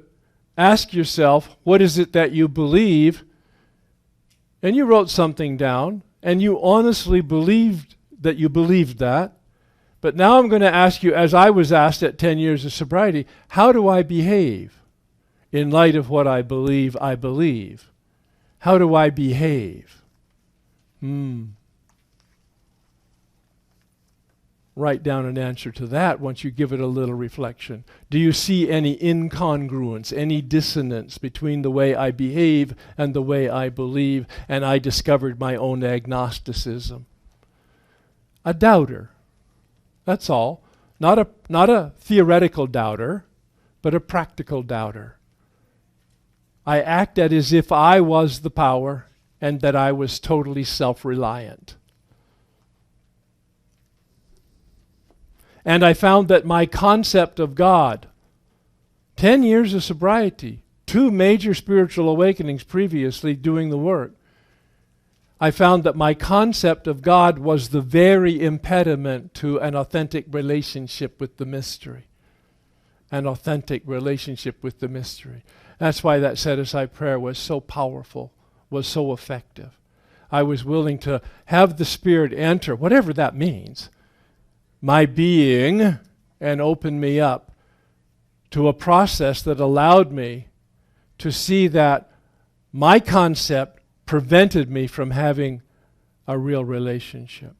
ask yourself, what is it that you believe? And you wrote something down, and you honestly believed that you believed that. But now I'm going to ask you, as I was asked at 10 years of sobriety, how do I behave in light of what I believe I believe? How do I behave? Write down an answer to that once you give it a little reflection. Do you see any incongruence, any dissonance between the way I behave and the way I believe? And I discovered my own agnosticism. A doubter. That's all. Not a theoretical doubter, but a practical doubter. I acted as if I was the power and that I was totally self-reliant. And I found that my concept of God, 10 years of sobriety, 2 major spiritual awakenings previously doing the work, I found that my concept of God was the very impediment to an authentic relationship with the mystery. An authentic relationship with the mystery. That's why that set-aside prayer was so powerful, was so effective. I was willing to have the Spirit enter, whatever that means, my being, and open me up to a process that allowed me to see that my concept prevented me from having a real relationship.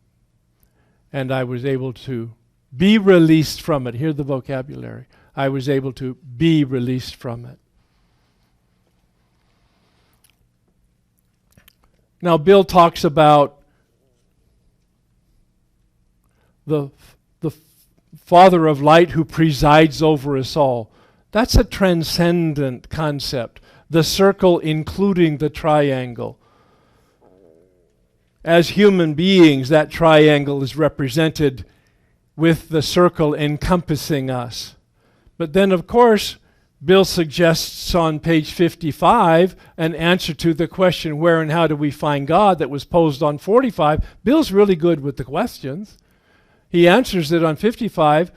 And I was able to be released from it. Hear the vocabulary. I was able to be released from it. Now, Bill talks about the Father of Light who presides over us all. That's a transcendent concept. The circle including the triangle. As human beings, that triangle is represented with the circle encompassing us. But then, of course, Bill suggests on page 55 an answer to the question, where and how do we find God, that was posed on 45. Bill's really good with the questions. He answers it on 55,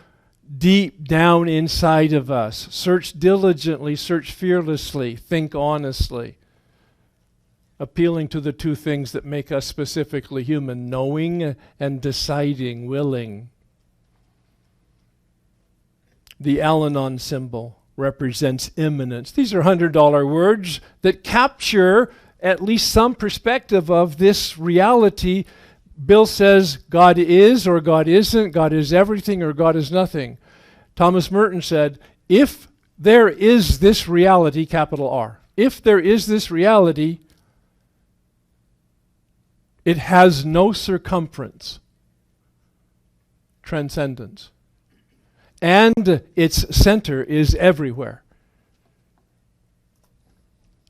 deep down inside of us. Search diligently, search fearlessly, think honestly. Appealing to the 2 things that make us specifically human, knowing and deciding, willing. The Al-Anon symbol represents immanence. These are $100 words that capture at least some perspective of this reality. Bill says God is or God isn't, God is everything or God is nothing. Thomas Merton said, If there is this reality, capital R, if there is this reality, it has no circumference, transcendence. And its center is everywhere,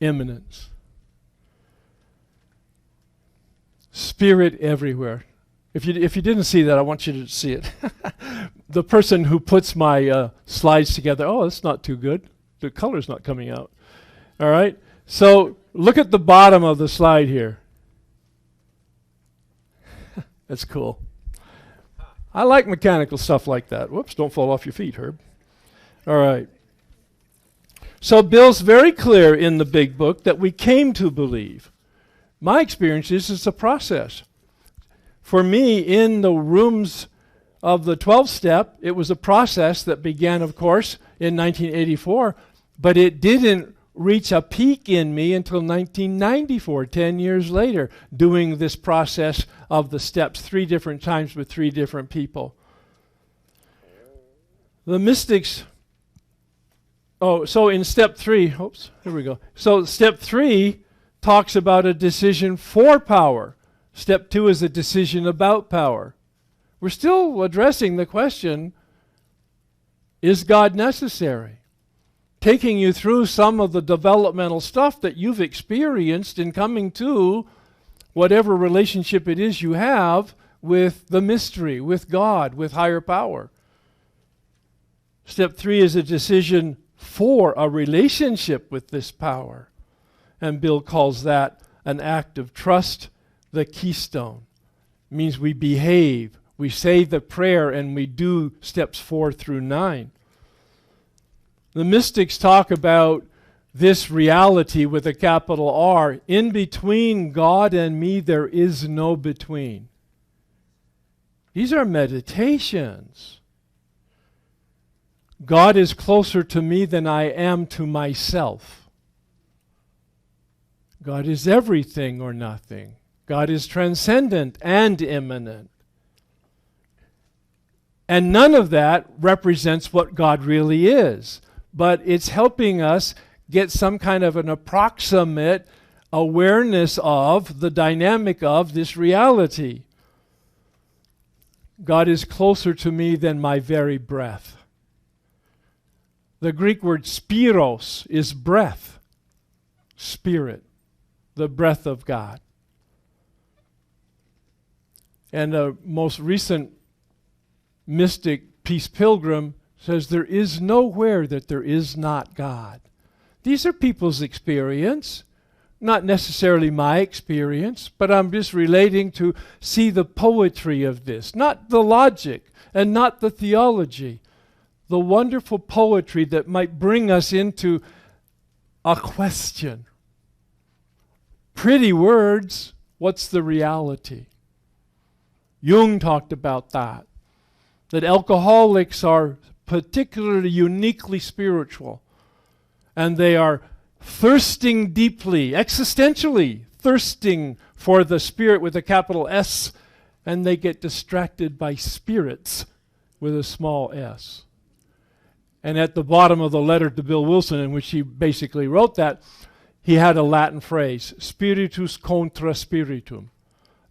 immanence. Spirit everywhere. If you didn't see that, I want you to see it. The person who puts my slides together, oh, that's not too good. The color's not coming out. All right? So look at the bottom of the slide here. That's cool. I like mechanical stuff like that. Whoops, don't fall off your feet, Herb. All right. So Bill's very clear in the big book that we came to believe. My experience is it's a process. For me, in the rooms of the 12-step, it was a process that began, of course, in 1984, but it didn't reach a peak in me until 1994, 10 years later, doing this process of the steps 3 different times with 3 different people. The mystics, so in step 3, oops, here we go. So step 3 talks about a decision for power. Step 2 is a decision about power. We're still addressing the question, is God necessary? Taking you through some of the developmental stuff that you've experienced in coming to whatever relationship it is you have with the mystery, with God, with higher power. Step 3 is a decision for a relationship with this power. And Bill calls that an act of trust, the keystone. It means we behave, we say the prayer, and we do steps 4 through 9. The mystics talk about this reality with a capital R. In between God and me, there is no between. These are meditations. God is closer to me than I am to myself. God is everything or nothing. God is transcendent and immanent. And none of that represents what God really is. But it's helping us get some kind of an approximate awareness of the dynamic of this reality. God is closer to me than my very breath. The Greek word spiros is breath, spirit, the breath of God. And a most recent mystic, Peace Pilgrim, says there is nowhere that there is not God. These are people's experience, not necessarily my experience, but I'm just relating to see the poetry of this, not the logic and not the theology, the wonderful poetry that might bring us into a question. Pretty words, what's the reality? Jung talked about that alcoholics are particularly uniquely spiritual, and they are thirsting deeply, existentially thirsting for the spirit with a capital S, and they get distracted by spirits with a small s. And at the bottom of the letter to Bill Wilson, in which he basically wrote that, he had a Latin phrase, spiritus contra spiritum.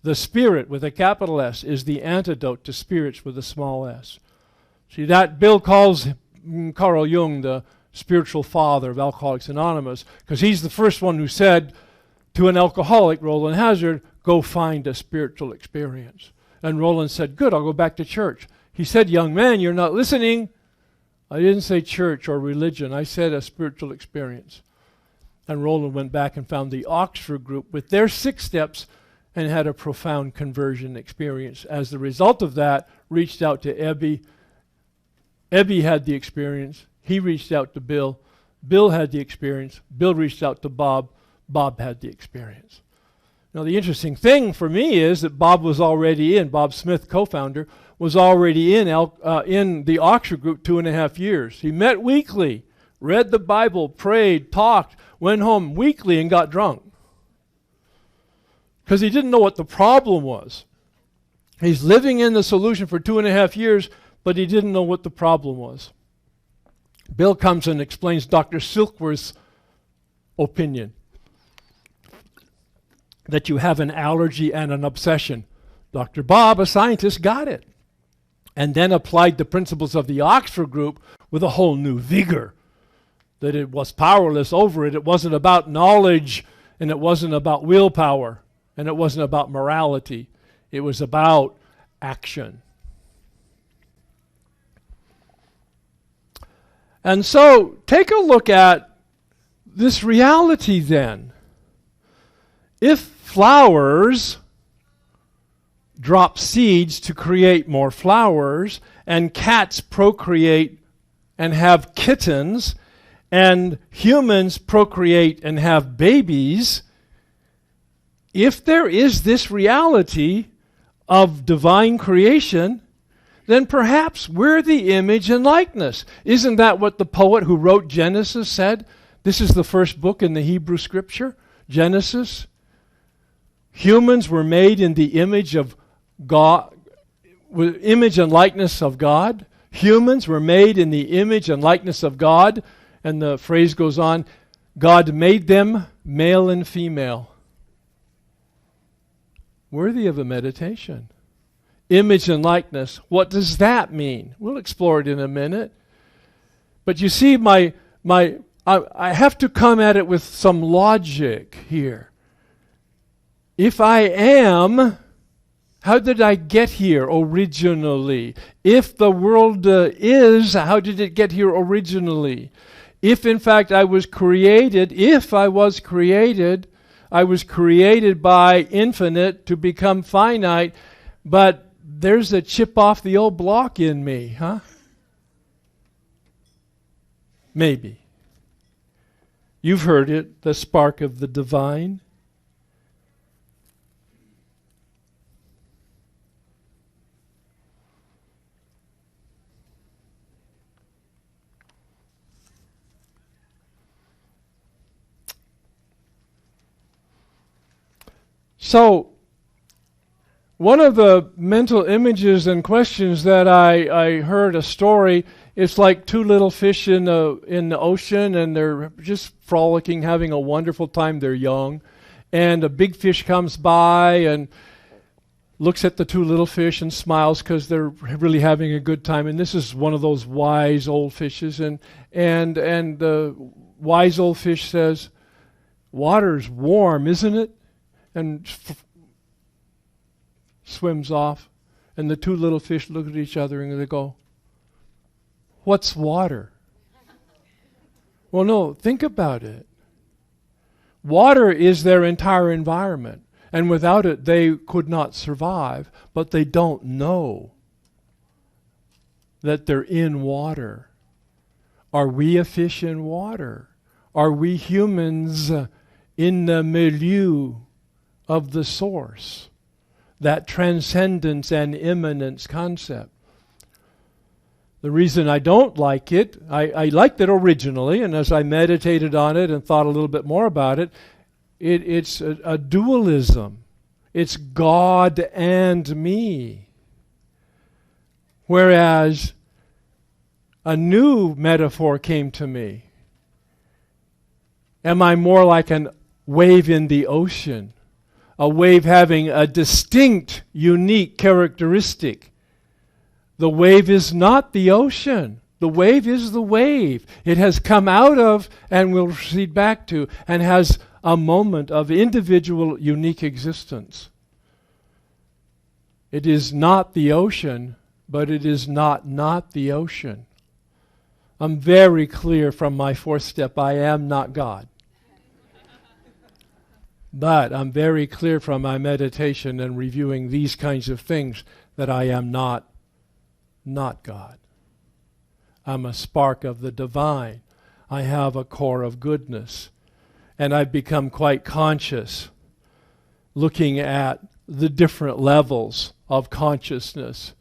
The spirit with a capital S is the antidote to spirits with a small s. See, that Bill calls Carl Jung the spiritual father of Alcoholics Anonymous, because he's the first one who said to an alcoholic, Roland Hazard, go find a spiritual experience. And Roland said, good, I'll go back to church. He said, young man, you're not listening. I didn't say church or religion. I said a spiritual experience. And Roland went back and found the Oxford group with their 6 steps and had a profound conversion experience. As the result of that, reached out to Ebby. Ebby had the experience. He reached out to Bill. Bill had the experience. Bill reached out to Bob. Bob had the experience. Now, the interesting thing for me is that Bob was already in, Bob Smith, co-founder, was already in the Oxford group 2.5 years. He met weekly, read the Bible, prayed, talked, went home weekly and got drunk. Because he didn't know what the problem was. He's living in the solution for 2.5 years, but he didn't know what the problem was. Bill comes and explains Dr. Silkworth's opinion that you have an allergy and an obsession. Dr. Bob, a scientist, got it, and then applied the principles of the Oxford group with a whole new vigor, that it was powerless over it. It wasn't about knowledge, and it wasn't about willpower, and it wasn't about morality. It was about action. And so, take a look at this reality then. If flowers drop seeds to create more flowers, and cats procreate and have kittens, and humans procreate and have babies, if there is this reality of divine creation, then perhaps we're the image and likeness. Isn't that what the poet who wrote Genesis said? This is the first book in the Hebrew scripture, Genesis. Humans were made in the image of God, with image and likeness of God. Humans were made in the image and likeness of God. And the phrase goes on, God made them male and female. Worthy of a meditation. Image and likeness. What does that mean? We'll explore it in a minute. But you see, I have to come at it with some logic here. If I am, how did I get here originally? If the world is, how did it get here originally? If in fact I was created by infinite to become finite, but there's a chip off the old block in me, huh? Maybe. You've heard it, the spark of the divine. So, one of the mental images and questions that I heard a story, it's like two little fish in the ocean, and they're just frolicking, having a wonderful time. They're young. And a big fish comes by and looks at the two little fish and smiles because they're really having a good time. And this is one of those wise old fishes. And the wise old fish says, "Water's warm, isn't it?" And swims off. And the two little fish look at each other and they go, "What's water?" Well, no, think about it. Water is their entire environment. And without it, they could not survive. But they don't know that they're in water. Are we a fish in water? Are we humans in the milieu of the source? That transcendence and immanence concept. The reason I don't like it, I liked it originally, and as I meditated on it and thought a little bit more about it, it's a dualism. It's God and me. Whereas a new metaphor came to me. Am I more like a wave in the ocean? A wave having a distinct, unique characteristic. The wave is not the ocean. The wave is the wave. It has come out of and will recede back to and has a moment of individual, unique existence. It is not the ocean, but it is not the ocean. I'm very clear from my fourth step, I am not God. But I'm very clear from my meditation and reviewing these kinds of things that I am not God. I'm a spark of the divine. I have a core of goodness. And I've become quite conscious looking at the different levels of consciousness.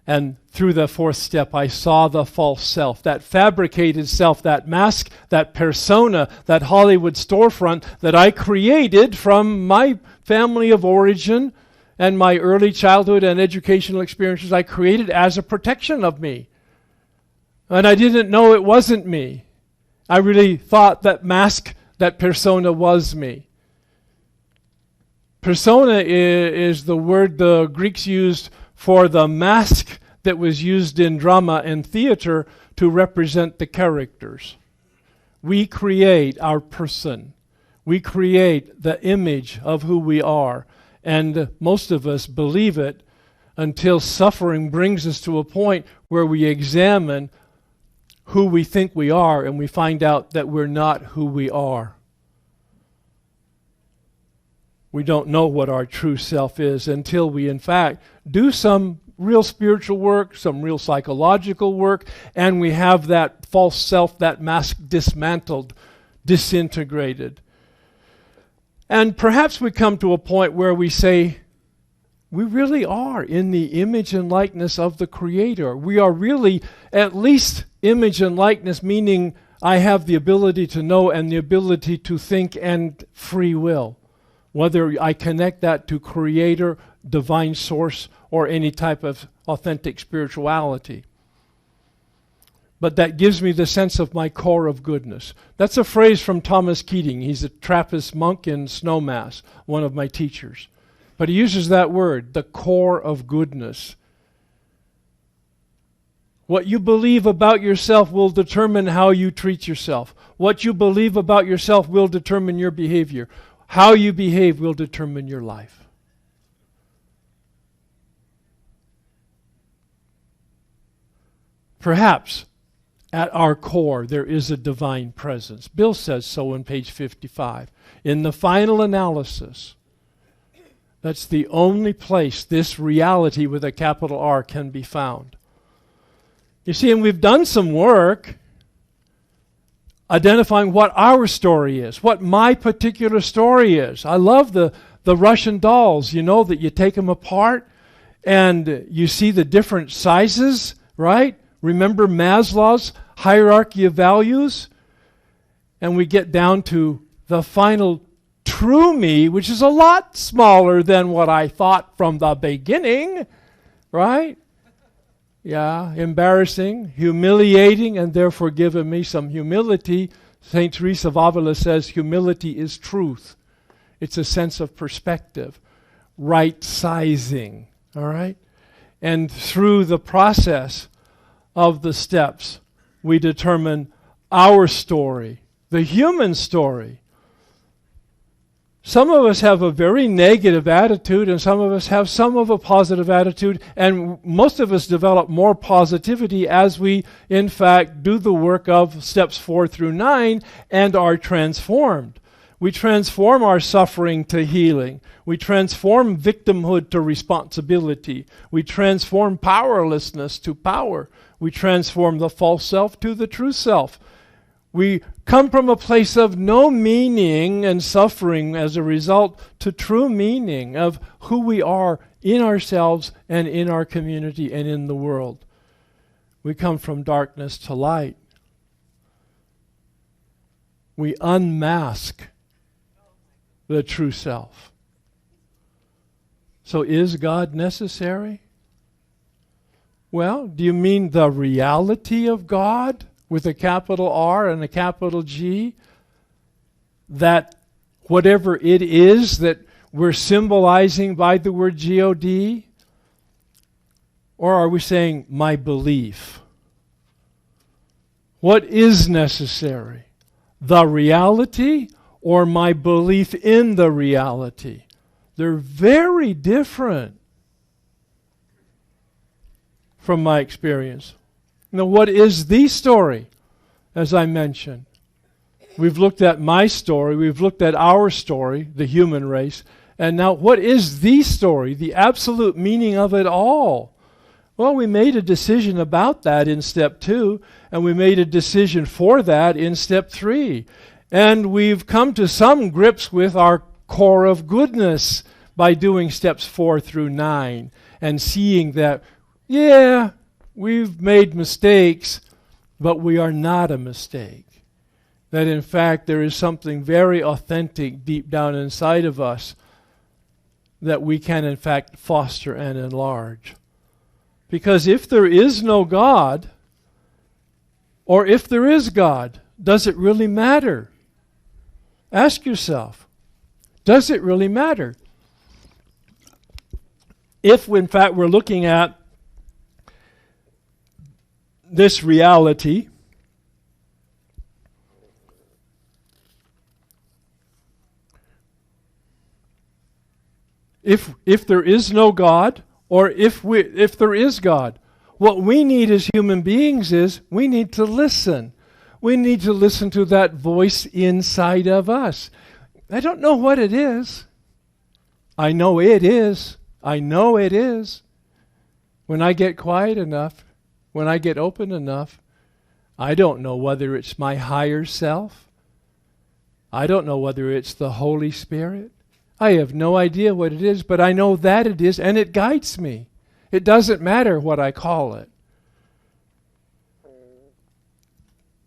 And through the fourth step, I saw the false self, that fabricated self, that mask, that persona, that Hollywood storefront that I created from my family of origin and my early childhood and educational experiences. I created as a protection of me. And I didn't know it wasn't me. I really thought that mask, that persona was me. Persona is the word the Greeks used for the mask that was used in drama and theater to represent the characters. We create our person. We create the image of who we are. And most of us believe it until suffering brings us to a point where we examine who we think we are and we find out that we're not who we are. We don't know what our true self is until we, in fact, do some real spiritual work, some real psychological work, and we have that false self, that mask dismantled, disintegrated. And perhaps we come to a point where we say, we really are in the image and likeness of the Creator. We are really at least image and likeness, meaning I have the ability to know and the ability to think and free will. Whether I connect that to Creator, divine source, or any type of authentic spirituality. But that gives me the sense of my core of goodness. That's a phrase from Thomas Keating. He's a Trappist monk in Snowmass, one of my teachers. But he uses that word, the core of goodness. What you believe about yourself will determine how you treat yourself. What you believe about yourself will determine your behavior. How you behave will determine your life. Perhaps at our core there is a divine presence. Bill says so on page 55. In the final analysis, that's the only place this reality with a capital R can be found. You see, and we've done some work identifying what our story is, what my particular story is. I love the Russian dolls, you know, that you take them apart and you see the different sizes, right? Remember Maslow's hierarchy of values? And we get down to the final true me, which is a lot smaller than what I thought from the beginning, right? Yeah, embarrassing, humiliating, and therefore giving me some humility. St. Teresa of Avila says humility is truth. It's a sense of perspective, right sizing, all right? And through the process of the steps, we determine our story, the human story. Some of us have a very negative attitude, and some of us have some of a positive attitude, and most of us develop more positivity as we, in fact, do the work of steps 4 through 9 and are transformed. We transform our suffering to healing. We transform victimhood to responsibility. We transform powerlessness to power. We transform the false self to the true self. We come from a place of no meaning and suffering as a result to true meaning of who we are in ourselves and in our community and in the world. We come from darkness to light. We unmask the true self. So is God necessary? Well, do you mean the reality of God with a capital R and a capital G? That whatever it is that we're symbolizing by the word G-O-D? Or are we saying my belief? What is necessary? The reality or my belief in the reality? They're very different from my experience. Now, what is the story? As I mentioned, we've looked at my story, we've looked at our story, the human race, and now what is the story, the absolute meaning of it all? Well, we made a decision about that in step 2, and we made a decision for that in step 3. And we've come to some grips with our core of goodness by doing steps 4 through 9 and seeing that, yeah, we've made mistakes, but we are not a mistake. That in fact there is something very authentic deep down inside of us that we can in fact foster and enlarge. Because if there is no God, Or if there is God, does it really matter? Ask yourself, does it really matter? If, in fact, we're looking at this reality, if there is no God, or if there is God, what we need as human beings is we need to listen. We need to listen to that voice inside of us. I don't know what it is. I know it is. I know it is. When I get quiet enough, when I get open enough, I don't know whether it's my higher self. I don't know whether it's the Holy Spirit. I have no idea what it is, but I know that it is, and it guides me. It doesn't matter what I call it.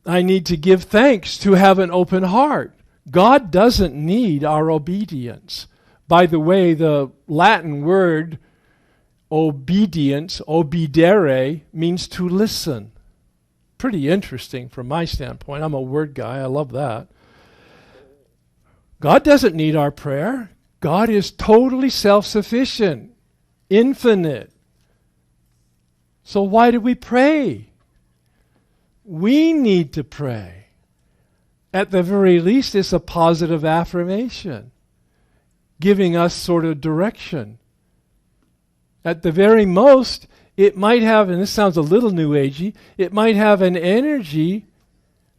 I need to give thanks to have an open heart. God doesn't need our obedience. By the way, the Latin word obedience, obedere, means to listen. Pretty interesting from my standpoint. I'm a word guy. I love that. God doesn't need our prayer. God is totally self-sufficient, infinite. So why do we pray? We need to pray. At the very least, it's a positive affirmation, giving us sort of direction. At the very most, it might have, and this sounds a little new agey, it might have an energy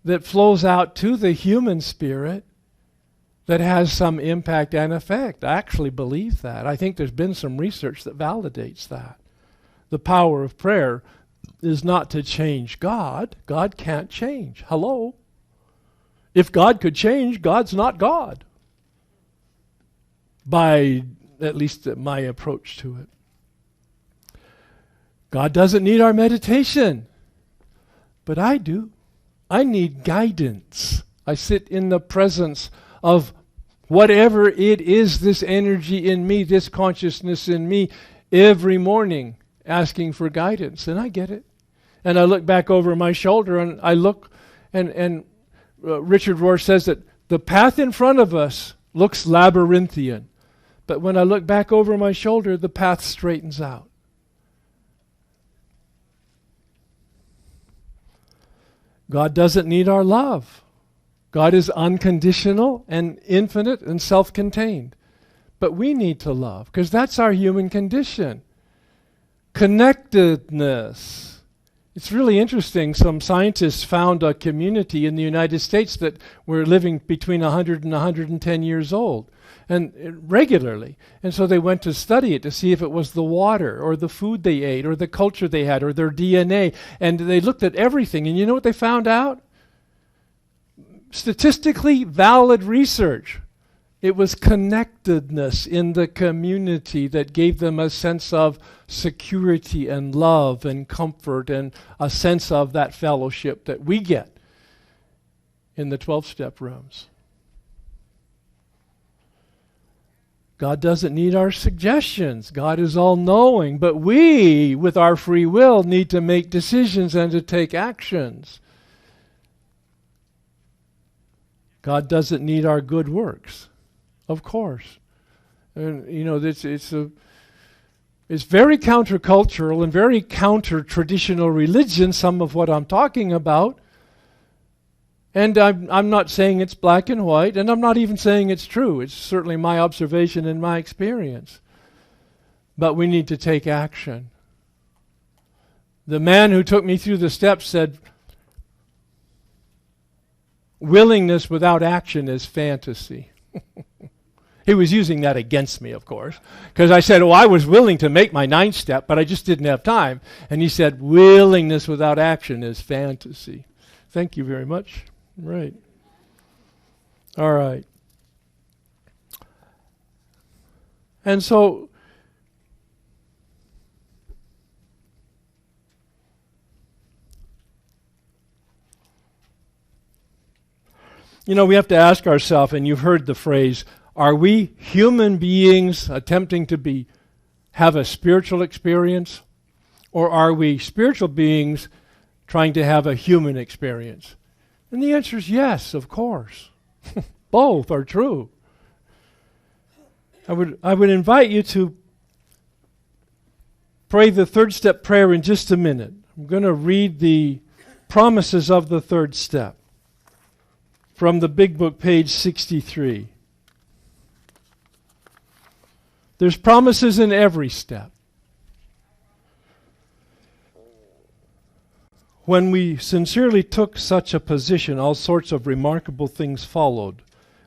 that flows out to the human spirit that has some impact and effect. I actually believe that. I think there's been some research that validates that. The power of prayer is not to change God. God can't change. Hello? If God could change, God's not God. By at least my approach to it. God doesn't need our meditation. But I do. I need guidance. I sit in the presence of whatever it is, this energy in me, this consciousness in me, every morning, asking for guidance. And I get it. And I look back over my shoulder and I look, and Richard Rohr says that the path in front of us looks labyrinthian. But when I look back over my shoulder, the path straightens out. God doesn't need our love. God is unconditional and infinite and self-contained. But we need to love, because that's our human condition. Connectedness. It's really interesting. Some scientists found a community in the United States that were living between 100 and 110 years old, and regularly. And so they went to study it to see if it was the water or the food they ate or the culture they had or their DNA. And they looked at everything. And you know what they found out? Statistically valid research. It was connectedness in the community that gave them a sense of security and love and comfort and a sense of that fellowship that we get in the 12-step rooms. God doesn't need our suggestions. God is all-knowing. But we, with our free will, need to make decisions and to take actions. God doesn't need our good works. Of course. And you know, it's very countercultural and very counter-traditional religion, some of what I'm talking about. And I'm not saying it's black and white, and I'm not even saying it's true. It's certainly my observation and my experience. But we need to take action. The man who took me through the steps said, willingness without action is fantasy. He was using that against me, of course, because I said, I was willing to make my 9th step, but I just didn't have time. And he said, willingness without action is fantasy. Thank you very much. Right. All right. And so, you know, we have to ask ourselves, and you've heard the phrase, are we human beings attempting to have a spiritual experience? Or are we spiritual beings trying to have a human experience? And the answer is yes, of course. Both are true. I would invite you to pray the third step prayer in just a minute. I'm going to read the promises of the third step from the Big Book, page 63. There's promises in every step. When we sincerely took such a position, all sorts of remarkable things followed.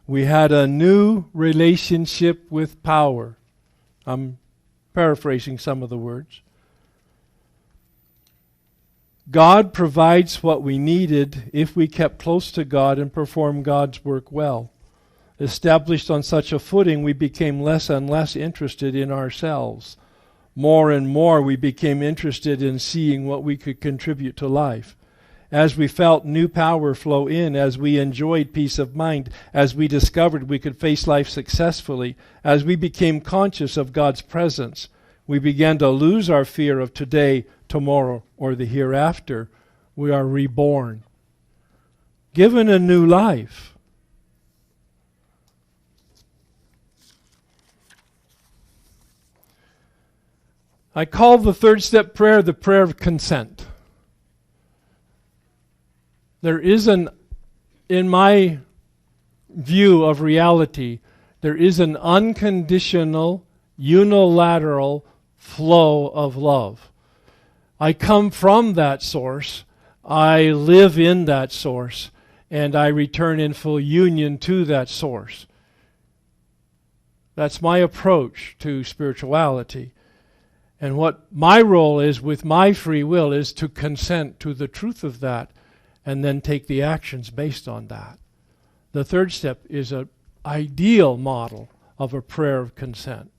We had a new relationship with power. I'm paraphrasing some of the words. God provides what we needed if we kept close to God and performed God's work well. Established on such a footing, we became less and less interested in ourselves. More and more we became interested in seeing what we could contribute to life. As we felt new power flow in, as we enjoyed peace of mind, as we discovered we could face life successfully, as we became conscious of God's presence, we began to lose our fear of today, tomorrow, or the hereafter. We are reborn, given a new life. I call the third step prayer the prayer of consent. There is in my view of reality, there is an unconditional, unilateral flow of love. I come from that source, I live in that source, and I return in full union to that source. That's my approach to spirituality. And what my role is with my free will is to consent to the truth of that and then take the actions based on that. The third step is an ideal model of a prayer of consent.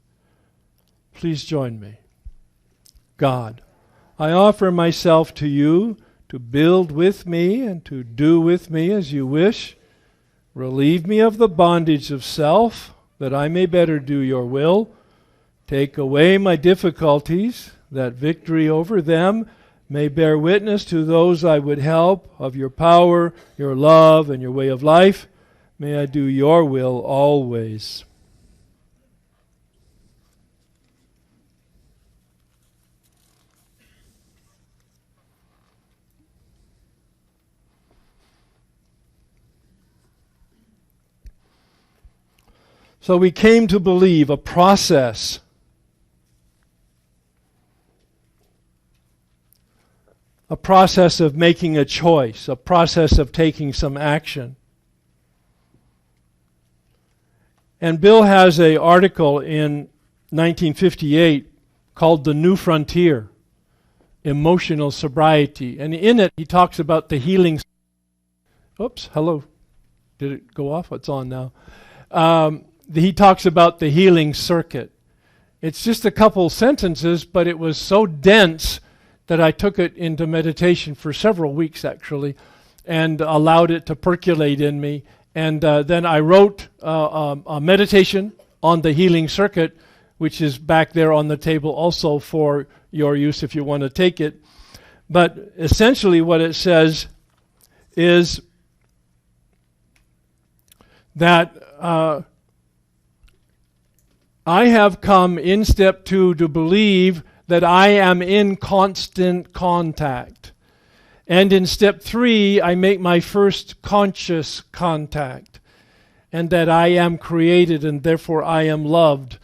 Please join me. God, I offer myself to you to build with me and to do with me as you wish. Relieve me of the bondage of self, that I may better do your will. Take away my difficulties, that victory over them may bear witness to those I would help of your power, your love, and your way of life. May I do your will always. So we came to believe a process of making a choice, a process of taking some action. And Bill has an article in 1958 called The New Frontier, Emotional Sobriety. And in it, he talks about the healing... Oops, hello. Did it go off? It's on now. He talks about the healing circuit. It's just a couple sentences, but it was so dense that I took it into meditation for several weeks, actually, and allowed it to percolate in me. And then I wrote a meditation on the healing circuit, which is back there on the table also for your use if you want to take it. But essentially what it says is that I have come in step 2 to believe that I am in constant contact. And in step 3, I make my first conscious contact. And that I am created and therefore I am loved.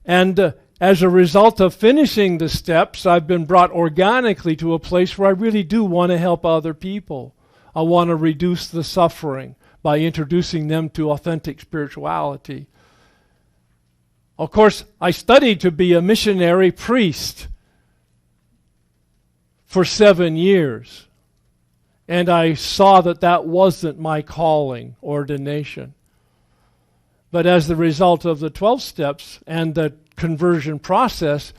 And as a result of finishing the steps, I've been brought organically to a place where I really do want to help other people. I want to reduce the suffering by introducing them to authentic spirituality. Of course, I studied to be a missionary priest for 7 years. And I saw that that wasn't my calling, ordination. But as the result of the 12 steps and the conversion process,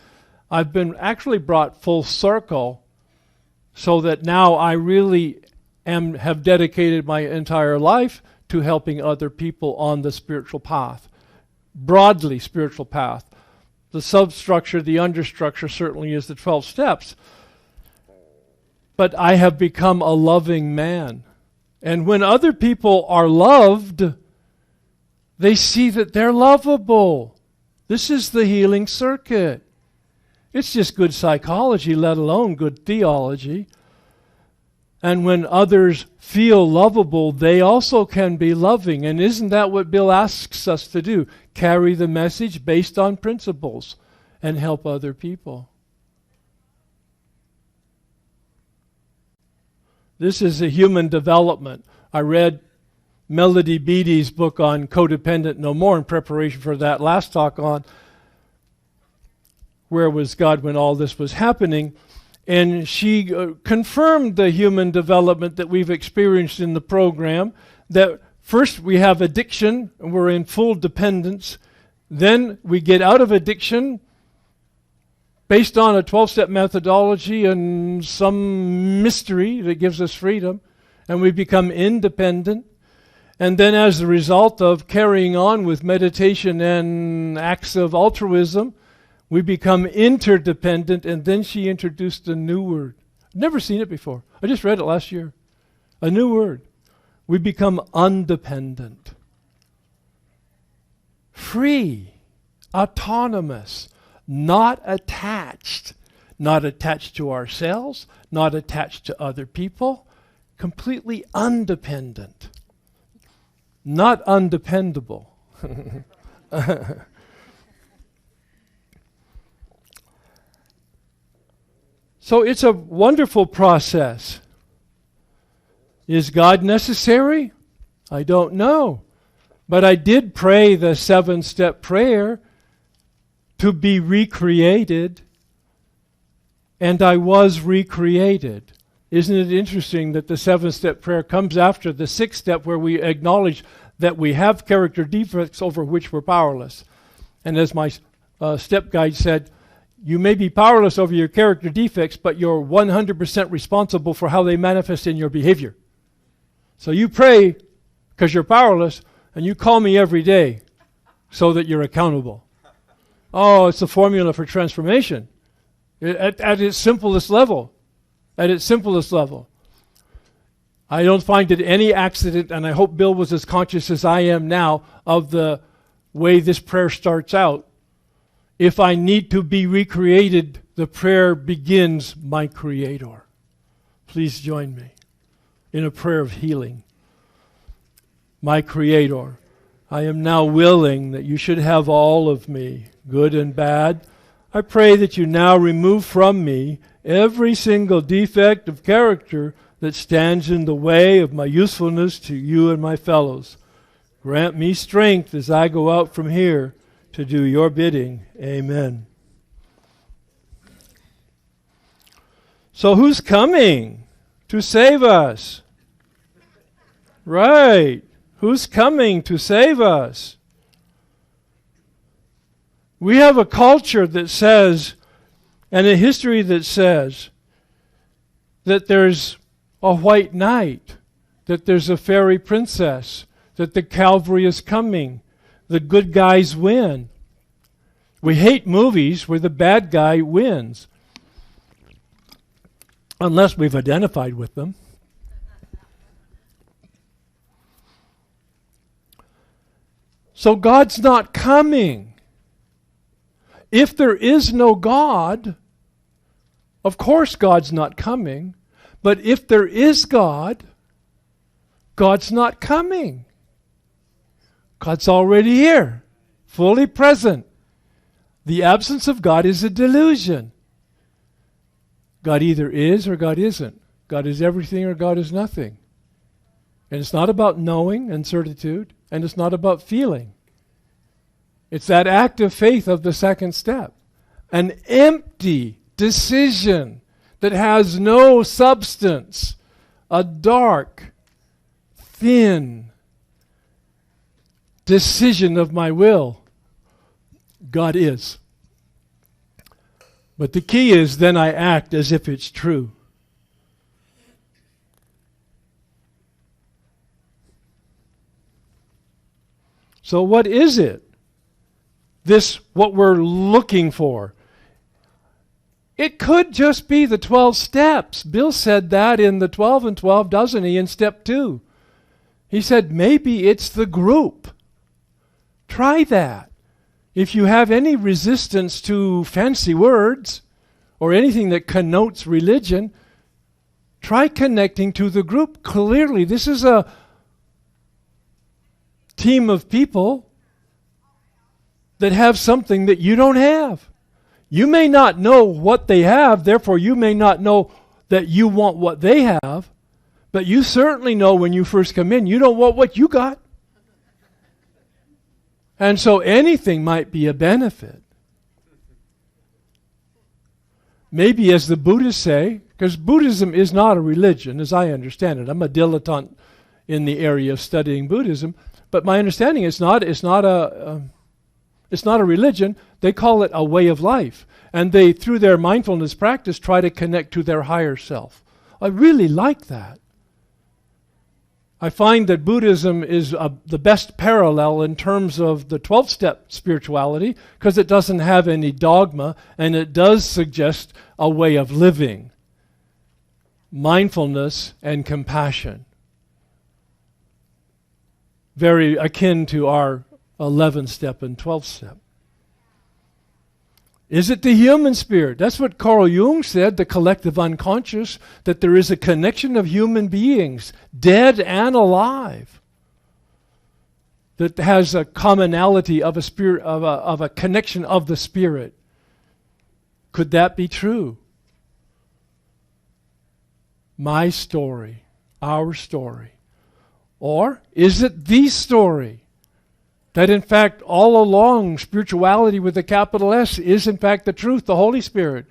I've been actually brought full circle so that now I really have dedicated my entire life to helping other people on the spiritual path. Broadly spiritual path. The substructure, the understructure certainly is the 12 steps. but I have become a loving man. And when other people are loved, they see that they're lovable. This is the healing circuit. It's just good psychology, let alone good theology. And when others feel lovable, they also can be loving. And isn't that what Bill asks us to do? Carry the message based on principles and help other people. This is a human development. I read Melody Beattie's book on Codependent No More in preparation for that last talk on Where Was God When All This Was Happening. And she confirmed the human development that we've experienced in the program, that first we have addiction, and we're in full dependence. Then we get out of addiction based on a 12-step methodology and some mystery that gives us freedom, and we become independent. And then as a result of carrying on with meditation and acts of altruism, we become interdependent. And then she introduced a new word. I've never seen it before. I just read it last year. A new word. We become undependent. Free. Autonomous. Not attached. Not attached to ourselves. Not attached to other people. Completely undependent. Not undependable. So it's a wonderful process. Is God necessary? I don't know. But I did pray the 7-step prayer to be recreated, and I was recreated. Isn't it interesting that the 7-step prayer comes after the 6th step, where we acknowledge that we have character defects over which we're powerless? And as my step guide said, you may be powerless over your character defects, but you're 100% responsible for how they manifest in your behavior. So you pray because you're powerless, and you call me every day so that you're accountable. Oh, it's a formula for transformation at its simplest level. At its simplest level. I don't find it any accident, and I hope Bill was as conscious as I am now of the way this prayer starts out. If I need to be recreated, the prayer begins, my Creator. Please join me in a prayer of healing. My Creator, I am now willing that you should have all of me, good and bad. I pray that you now remove from me every single defect of character that stands in the way of my usefulness to you and my fellows. Grant me strength as I go out from here to do your bidding. Amen. So who's coming to save us? Right. Who's coming to save us? We have a culture that says, and a history that says, that there's a white knight, that there's a fairy princess, that the Calvary is coming, the good guys win. We hate movies where the bad guy wins, unless we've identified with them. So God's not coming. If there is no God, of course God's not coming. But if there is God, God's not coming. God's already here, fully present. The absence of God is a delusion. God either is or God isn't. God is everything or God is nothing. And it's not about knowing and certitude, and it's not about feeling. It's that act of faith of the 2nd step. An empty decision that has no substance. A dark, thin decision of my will. God is. But the key is then I act as if it's true. So what is it? This, what we're looking for. It could just be the 12 steps. Bill said that in the 12 and 12, doesn't he, in step 2? He said, maybe it's the group. Try that. If you have any resistance to fancy words or anything that connotes religion, try connecting to the group. Clearly, this is a team of people that have something that you don't have. You may not know what they have, therefore you may not know that you want what they have, but you certainly know when you first come in, you don't want what you got. And so anything might be a benefit. Maybe as the Buddhists say, because Buddhism is not a religion as I understand it. I'm a dilettante in the area of studying Buddhism, but my understanding is it's not a religion. They call it a way of life. And they, through their mindfulness practice, try to connect to their higher self. I really like that. I find that Buddhism is the best parallel in terms of the 12-step spirituality because it doesn't have any dogma and it does suggest a way of living. Mindfulness and compassion. Very akin to our 11-step and 12-step. Is it the human spirit? That's what Carl Jung said, the collective unconscious, that there is a connection of human beings, dead and alive, that has a commonality of a spirit, of a connection of the spirit. Could that be true? My story, our story. Or is it the story? That in fact, all along, spirituality with a capital S is in fact the truth, the Holy Spirit.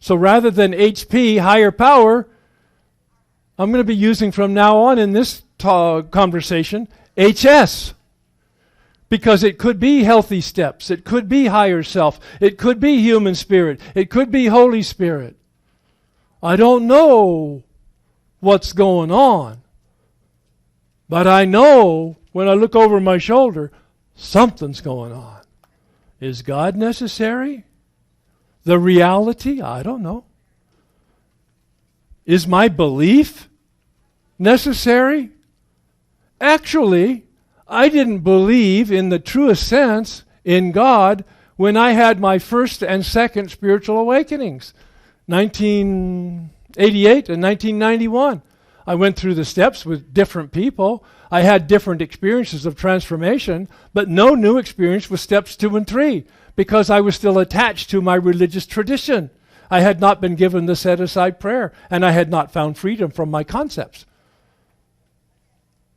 So rather than HP, higher power, I'm going to be using from now on in this conversation, HS. Because it could be healthy steps, it could be higher self, it could be human spirit, it could be Holy Spirit. I don't know what's going on, but I know when I look over my shoulder, something's going on. Is God necessary? The reality? I don't know. Is my belief necessary? Actually, I didn't believe in the truest sense in God when I had my first and second spiritual awakenings, 1988 and 1991. I went through the steps with different people. I had different experiences of transformation, but no new experience with steps 2 and 3 because I was still attached to my religious tradition. I had not been given the set-aside prayer, and I had not found freedom from my concepts.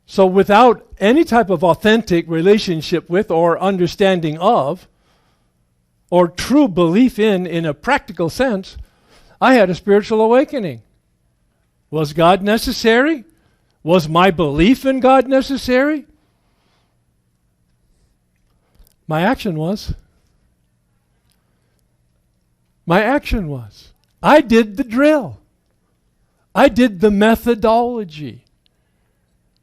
So without any type of authentic relationship with or understanding of or true belief in a practical sense, I had a spiritual awakening. Was God necessary? Was my belief in God necessary? My action was. I did the drill. I did the methodology.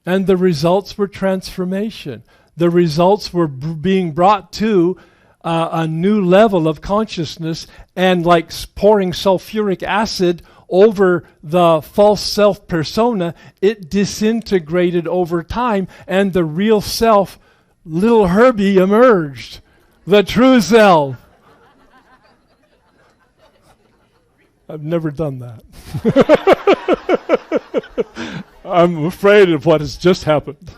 And the results were transformation. The results were being brought to a new level of consciousness, and like pouring sulfuric acid over the false self persona, it disintegrated over time, and the real self, little Herbie, emerged. The true self. I've never done that. I'm afraid of what has just happened.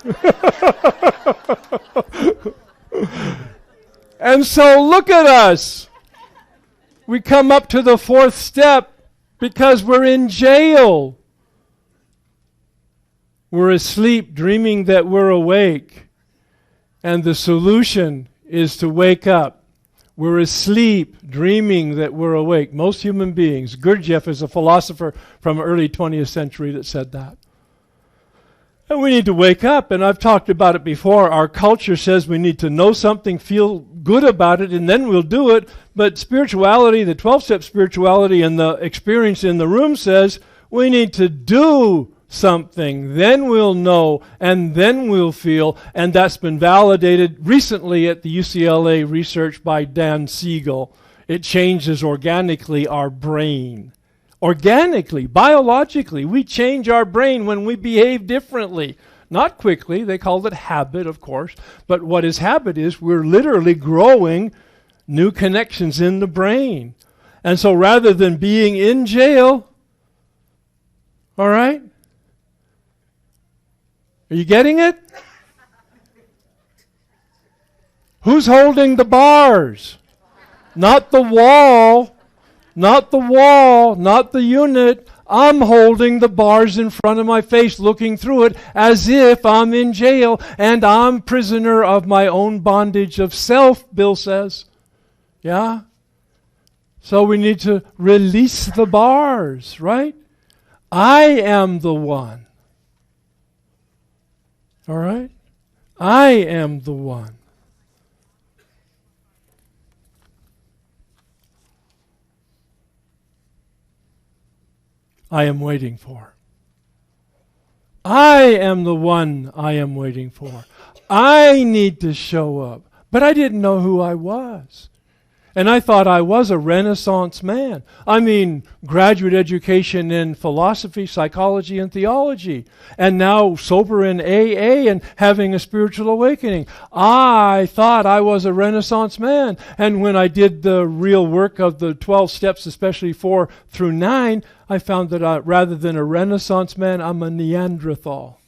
And so look at us. We come up to the 4th step because we're in jail. We're asleep, dreaming that we're awake. And the solution is to wake up. We're asleep, dreaming that we're awake. Most human beings. Gurdjieff is a philosopher from early 20th century that said that. And we need to wake up, and I've talked about it before. Our culture says we need to know something, feel good about it, and then we'll do it. But spirituality, the 12-step spirituality and the experience in the room says we need to do something. Then we'll know, and then we'll feel. And that's been validated recently at the UCLA research by Dan Siegel It changes organically our brain. Organically, biologically, we change our brain when we behave differently. Not quickly, they call it habit, of course. But what is habit is we're literally growing new connections in the brain. And so rather than being in jail, all right? Are you getting it? Who's holding the bars? Not the wall, not the wall, not the unit. I'm holding the bars in front of my face, looking through it as if I'm in jail and I'm prisoner of my own bondage of self, Bill says. Yeah? So we need to release the bars, right? I am the one. All right? I am the one. I am waiting for. I am the one I am waiting for. I need to show up. But I didn't know who I was. And I thought I was a Renaissance man. I mean, graduate education in philosophy, psychology, and theology. And now sober in AA and having a spiritual awakening. I thought I was a Renaissance man. And when I did the real work of the 12 steps, especially 4 through 9, I found that rather than a Renaissance man, I'm a Neanderthal.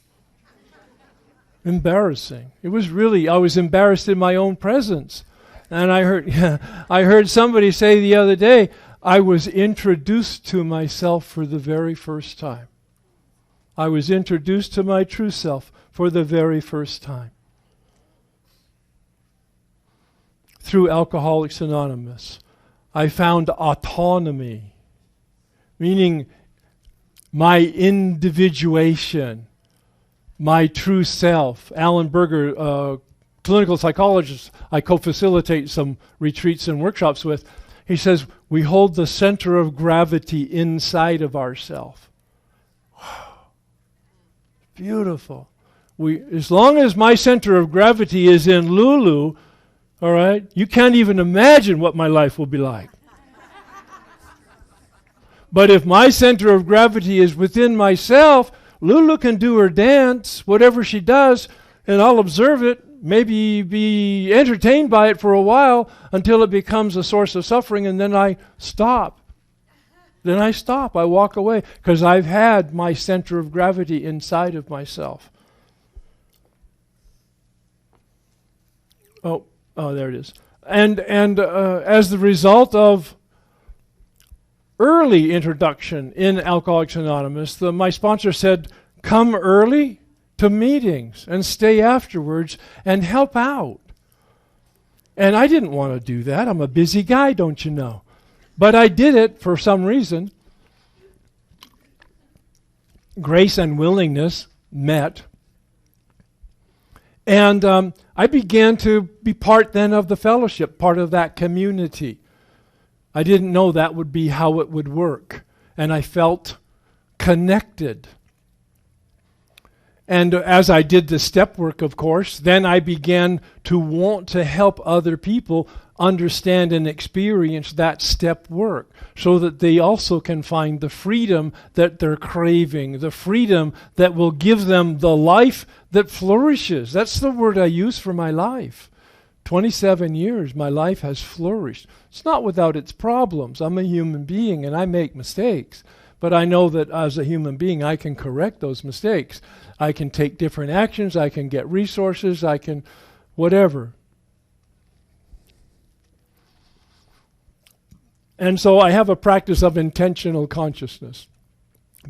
Embarrassing. It was really, I was embarrassed in my own presence. And I heard somebody say the other day, I was introduced to myself for the very first time. I was introduced to my true self for the very first time. Through Alcoholics Anonymous, I found autonomy, meaning my individuation, my true self. Alan Berger, clinical psychologist I co-facilitate some retreats and workshops with, he says, we hold the center of gravity inside of ourselves. Wow. Beautiful. As long as my center of gravity is in Lulu, all right, you can't even imagine what my life will be like. But if my center of gravity is within myself, Lulu can do her dance, whatever she does, and I'll observe it, maybe be entertained by it for a while until it becomes a source of suffering, and then I stop. Then I stop. I walk away because I've had my center of gravity inside of myself. Oh, there it is. And as the result of early introduction in Alcoholics Anonymous, my sponsor said, come early to meetings and stay afterwards and help out. And I didn't want to do that. I'm a busy guy, don't you know? But I did it for some reason. Grace and willingness met. And I began to be part then of the fellowship, part of that community. I didn't know that would be how it would work. And I felt connected. And as I did the step work, of course, then I began to want to help other people understand and experience that step work so that they also can find the freedom that they're craving, the freedom that will give them the life that flourishes. That's the word I use for my life. 27 years, my life has flourished. It's not without its problems. I'm a human being and I make mistakes. But I know that as a human being, I can correct those mistakes. I can take different actions. I can get resources. I can whatever. And so I have a practice of intentional consciousness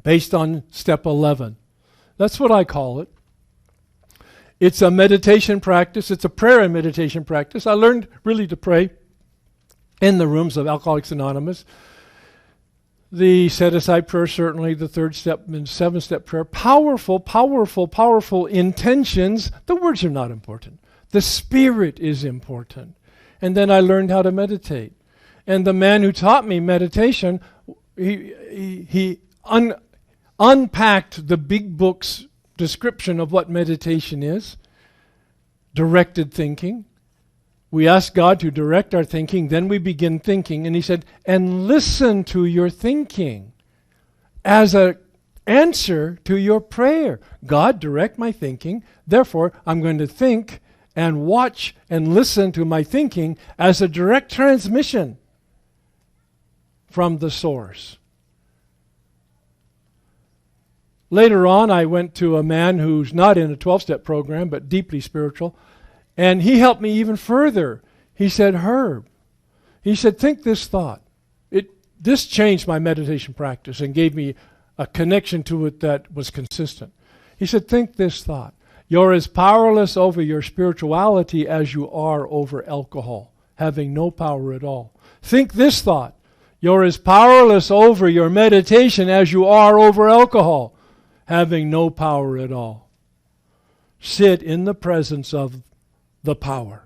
based on step 11. That's what I call it. It's a meditation practice. It's a prayer and meditation practice. I learned really to pray in the rooms of Alcoholics Anonymous. The set-aside prayer, certainly, the 3rd step and 7-step prayer. Powerful, powerful, powerful intentions. The words are not important. The spirit is important. And then I learned how to meditate. And the man who taught me meditation, he unpacked the big book's description of what meditation is. Directed thinking, We ask God to direct our thinking, then we begin thinking. And he said, and listen to your thinking as an answer to your prayer. God, direct my thinking. Therefore, I'm going to think and watch and listen to my thinking as a direct transmission from the source. Later on, I went to a man who's not in a 12-step program, but deeply spiritual, and he helped me even further. He said, Herb, he said, think this thought. This changed my meditation practice and gave me a connection to it that was consistent. He said, think this thought. You're as powerless over your spirituality as you are over alcohol, having no power at all. Think this thought. You're as powerless over your meditation as you are over alcohol, having no power at all. Sit in the presence of the power,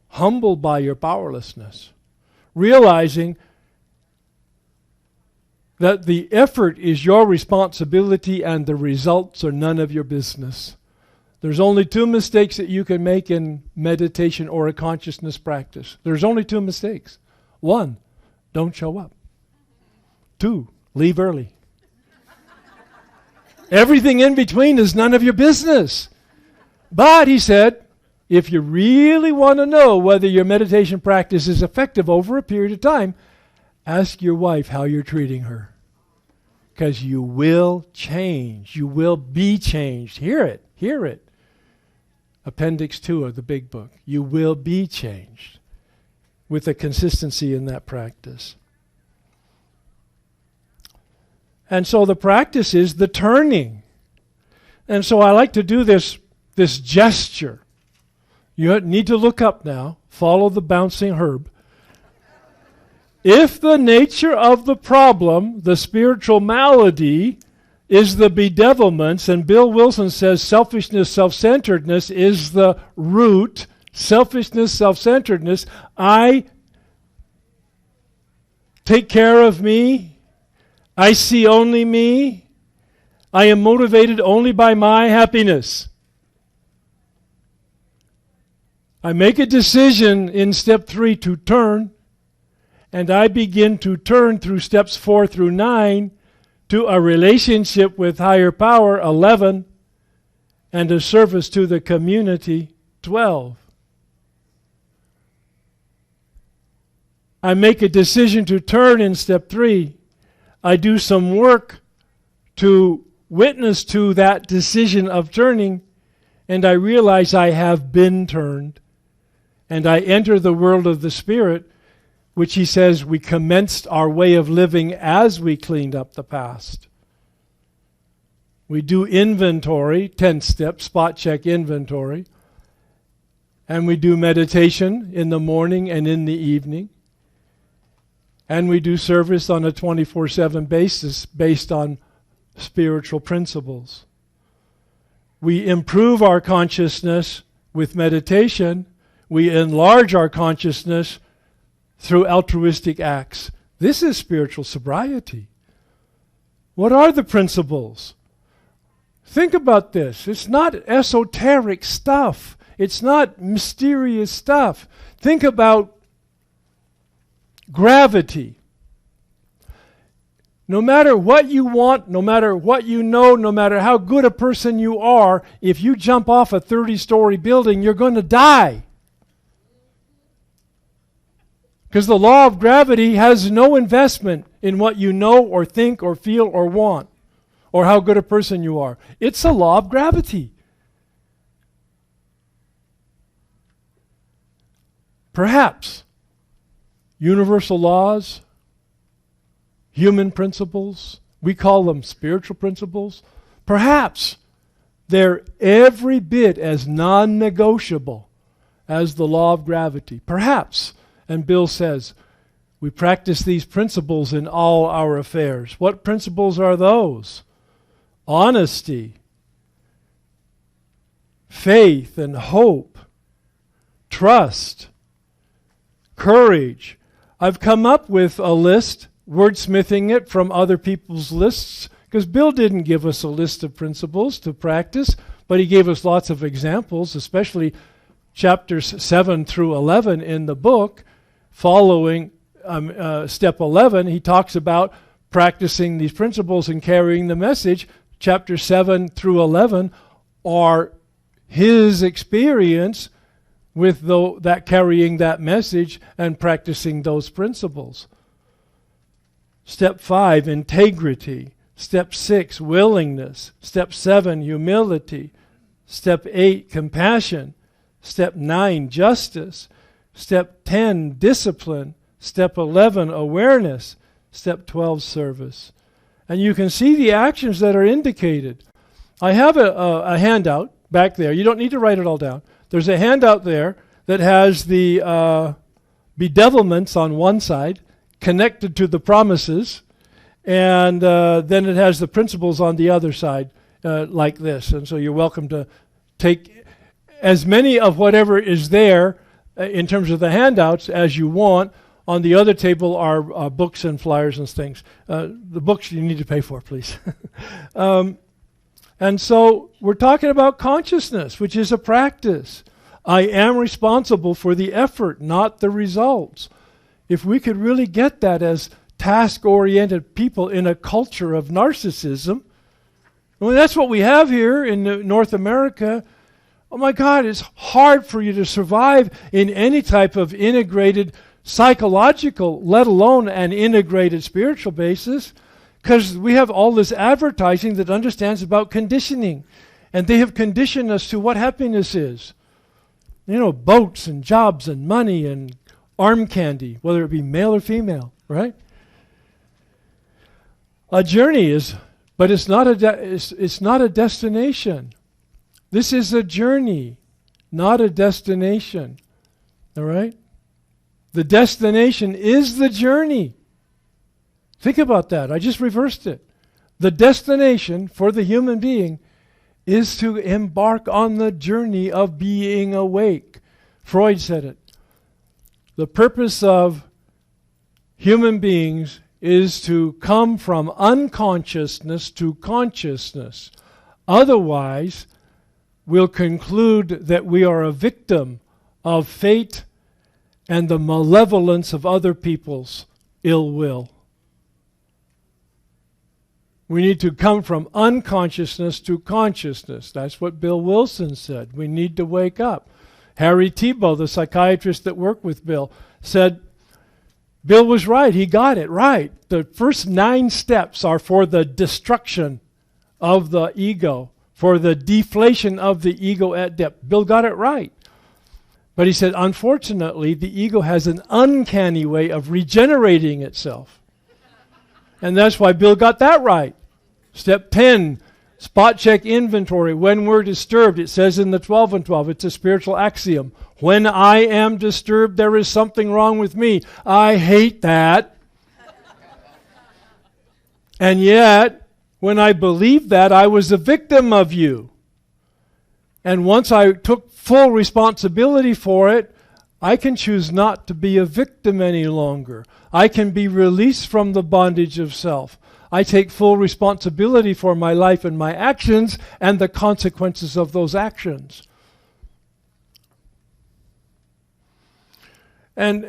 humbled by your powerlessness, realizing that the effort is your responsibility and the results are none of your business. There's only two mistakes that you can make in meditation or a consciousness practice. There's only two mistakes. One, don't show up. Two, leave early. Everything in between is none of your business. But, he said, if you really want to know whether your meditation practice is effective over a period of time, ask your wife how you're treating her. Because you will change. You will be changed. Hear it. Hear it. Appendix 2 of the big book. You will be changed with a consistency in that practice. And so the practice is the turning. And so I like to do this gesture. You need to look up now. Follow the bouncing herb. If the nature of the problem, the spiritual malady, is the bedevilments, and Bill Wilson says selfishness, self-centeredness is the root, selfishness, self-centeredness, I take care of me, I see only me, I am motivated only by my happiness. I make a decision in step 3 to turn, and I begin to turn through steps 4 through 9 to a relationship with higher power, 11, and a service to the community, 12. I make a decision to turn in step 3. I do some work to witness to that decision of turning, and I realize I have been turned. And I enter the world of the Spirit, which he says we commenced our way of living as we cleaned up the past. We do inventory, 10 steps, spot check inventory. And we do meditation in the morning and in the evening. And we do service on a 24/7 basis based on spiritual principles. We improve our consciousness with meditation. We enlarge our consciousness through altruistic acts. This is spiritual sobriety. What are the principles? Think about this. It's not esoteric stuff. It's not mysterious stuff. Think about gravity. No matter what you want, no matter what you know, no matter how good a person you are, if you jump off a 30-story building, you're going to die. Because the law of gravity has no investment in what you know or think or feel or want, or how good a person you are. It's a law of gravity. Perhaps universal laws, human principles, we call them spiritual principles, perhaps they're every bit as non-negotiable as the law of gravity. Perhaps. And Bill says, we practice these principles in all our affairs. What principles are those? Honesty, faith and hope, trust, courage. I've come up with a list, wordsmithing it from other people's lists, because Bill didn't give us a list of principles to practice, but he gave us lots of examples, especially chapters 7 through 11 in the book, following step 11, he talks about practicing these principles and carrying the message. Chapter 7 through 11 are his experience with that carrying that message and practicing those principles. Step 5, integrity. Step 6, willingness. Step 7, humility. Step 8, compassion. Step 9, justice. Step 10, discipline. Step 11, awareness. Step 12, service. And you can see the actions that are indicated. I have a handout back there. You don't need to write it all down. There's a handout there that has the bedevilments on one side connected to the promises, and then it has the principles on the other side like this. And so you're welcome to take as many of whatever is there in terms of the handouts as you want. On the other table are books and flyers and things. The books you need to pay for, please. And so we're talking about consciousness, which is a practice. I am responsible for the effort, not the results. If we could really get that as task-oriented people in a culture of narcissism, well, that's what we have here in North America. Oh my God, it's hard for you to survive in any type of integrated psychological, let alone an integrated spiritual basis, because we have all this advertising that understands about conditioning, and they have conditioned us to what happiness is. You know, boats and jobs and money and arm candy, whether it be male or female, right? A journey is, but it's not a destination. This is a journey, not a destination. All right? The destination is the journey. Think about that. I just reversed it. The destination for the human being is to embark on the journey of being awake. Freud said it. The purpose of human beings is to come from unconsciousness to consciousness. Otherwise, we'll conclude that we are a victim of fate and the malevolence of other people's ill will. We need to come from unconsciousness to consciousness. That's what Bill Wilson said. We need to wake up. Harry Tiebout, the psychiatrist that worked with Bill, said Bill was right. He got it right. The first 9 steps are for the destruction of the ego, for the deflation of the ego at depth. Bill got it right. But he said, unfortunately, the ego has an uncanny way of regenerating itself. And that's why Bill got that right. Step 10, spot check inventory. When we're disturbed, it says in the 12 and 12, it's a spiritual axiom. When I am disturbed, there is something wrong with me. I hate that. And yet, when I believed that, I was a victim of you. And once I took full responsibility for it, I can choose not to be a victim any longer. I can be released from the bondage of self. I take full responsibility for my life and my actions and the consequences of those actions. And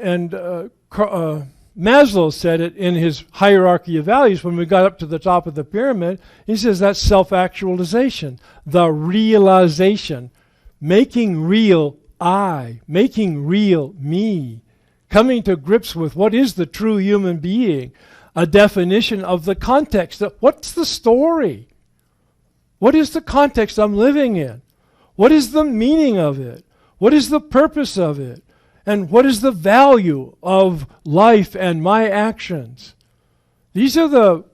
Maslow said it in his hierarchy of values when we got up to the top of the pyramid. He says that's self-actualization, the realization, making real I, making real me, coming to grips with what is the true human being, a definition of the context. What's the story? What is the context I'm living in? What is the meaning of it? What is the purpose of it? And what is the value of life and my actions? These are the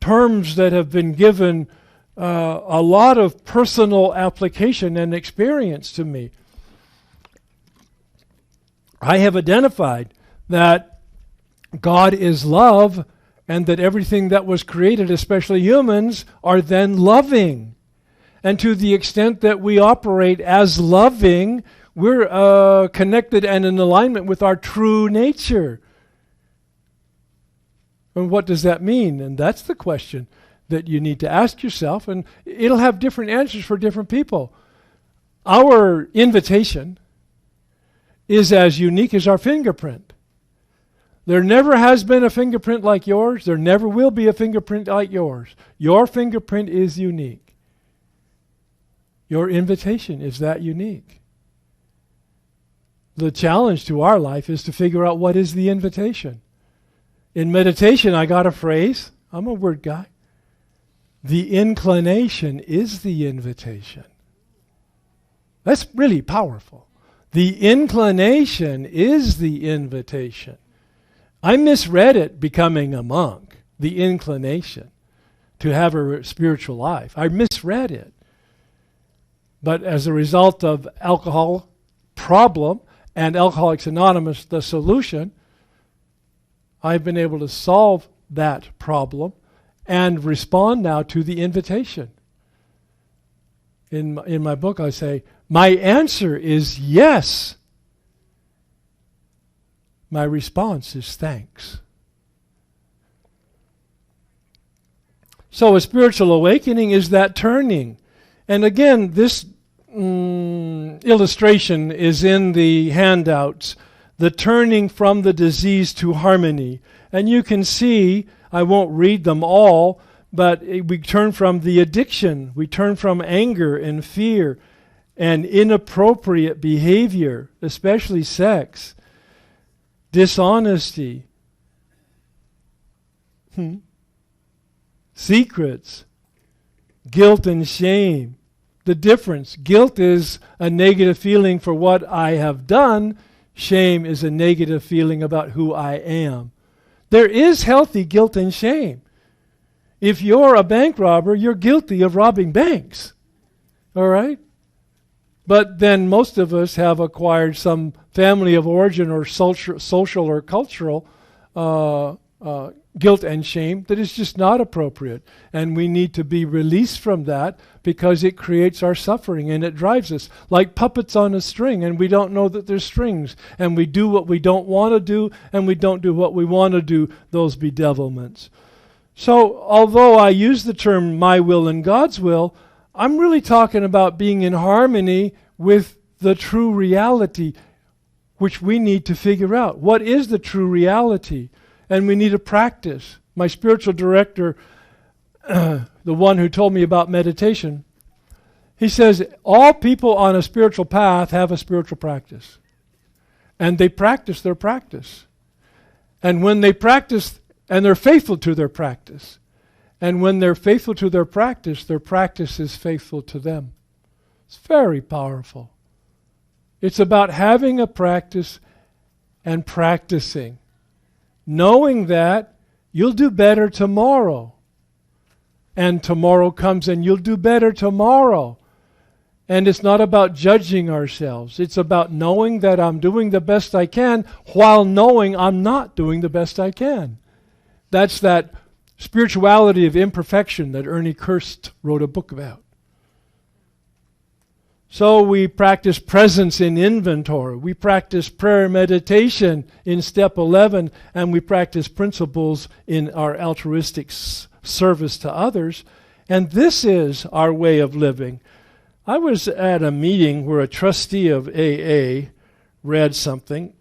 terms that have been given a lot of personal application and experience to me. I have identified that God is love and that everything that was created, especially humans, are then loving. And to the extent that we operate as loving, we're connected and in alignment with our true nature. And what does that mean? And that's the question that you need to ask yourself, and it'll have different answers for different people. Our invitation is as unique as our fingerprint. There never has been a fingerprint like yours. There never will be a fingerprint like yours. Your fingerprint is unique. Your invitation is that unique. The challenge to our life is to figure out what is the invitation. In meditation, I got a phrase. I'm a word guy. The inclination is the invitation. That's really powerful. The inclination is the invitation. I misread it becoming a monk, the inclination to have a spiritual life. I misread it. But as a result of alcohol problem and Alcoholics Anonymous, the solution, I've been able to solve that problem and respond now to the invitation. In my book, I say, my answer is yes. My response is thanks. So a spiritual awakening is that turning. And again, this illustration is in the handouts, the turning from the disease to harmony. And you can see, I won't read them all, but we turn from the addiction, we turn from anger and fear and inappropriate behavior, especially sex, dishonesty, secrets, guilt and shame. The difference, guilt is a negative feeling for what I have done. Shame is a negative feeling about who I am. There is healthy guilt and shame. If you're a bank robber, you're guilty of robbing banks. All right? But then most of us have acquired some family of origin or social or cultural guilt and shame that is just not appropriate. And we need to be released from that because it creates our suffering and it drives us like puppets on a string, and we don't know that there's strings. And we do what we don't want to do, and we don't do what we want to do, those bedevilments. So although I use the term my will and God's will, I'm really talking about being in harmony with the true reality, which we need to figure out. What is the true reality? And we need to practice. My spiritual director, the one who told me about meditation, he says all people on a spiritual path have a spiritual practice. And they practice their practice. And when they practice, and they're faithful to their practice, and when they're faithful to their practice is faithful to them. It's very powerful. It's about having a practice and practicing. Knowing that you'll do better tomorrow. And tomorrow comes and you'll do better tomorrow. And it's not about judging ourselves. It's about knowing that I'm doing the best I can while knowing I'm not doing the best I can. That's that spirituality of imperfection that Ernie Kirst wrote a book about. So we practice presence in inventory. We practice prayer meditation in step 11, and we practice principles in our altruistic service to others. And this is our way of living. I was at a meeting where a trustee of AA read something,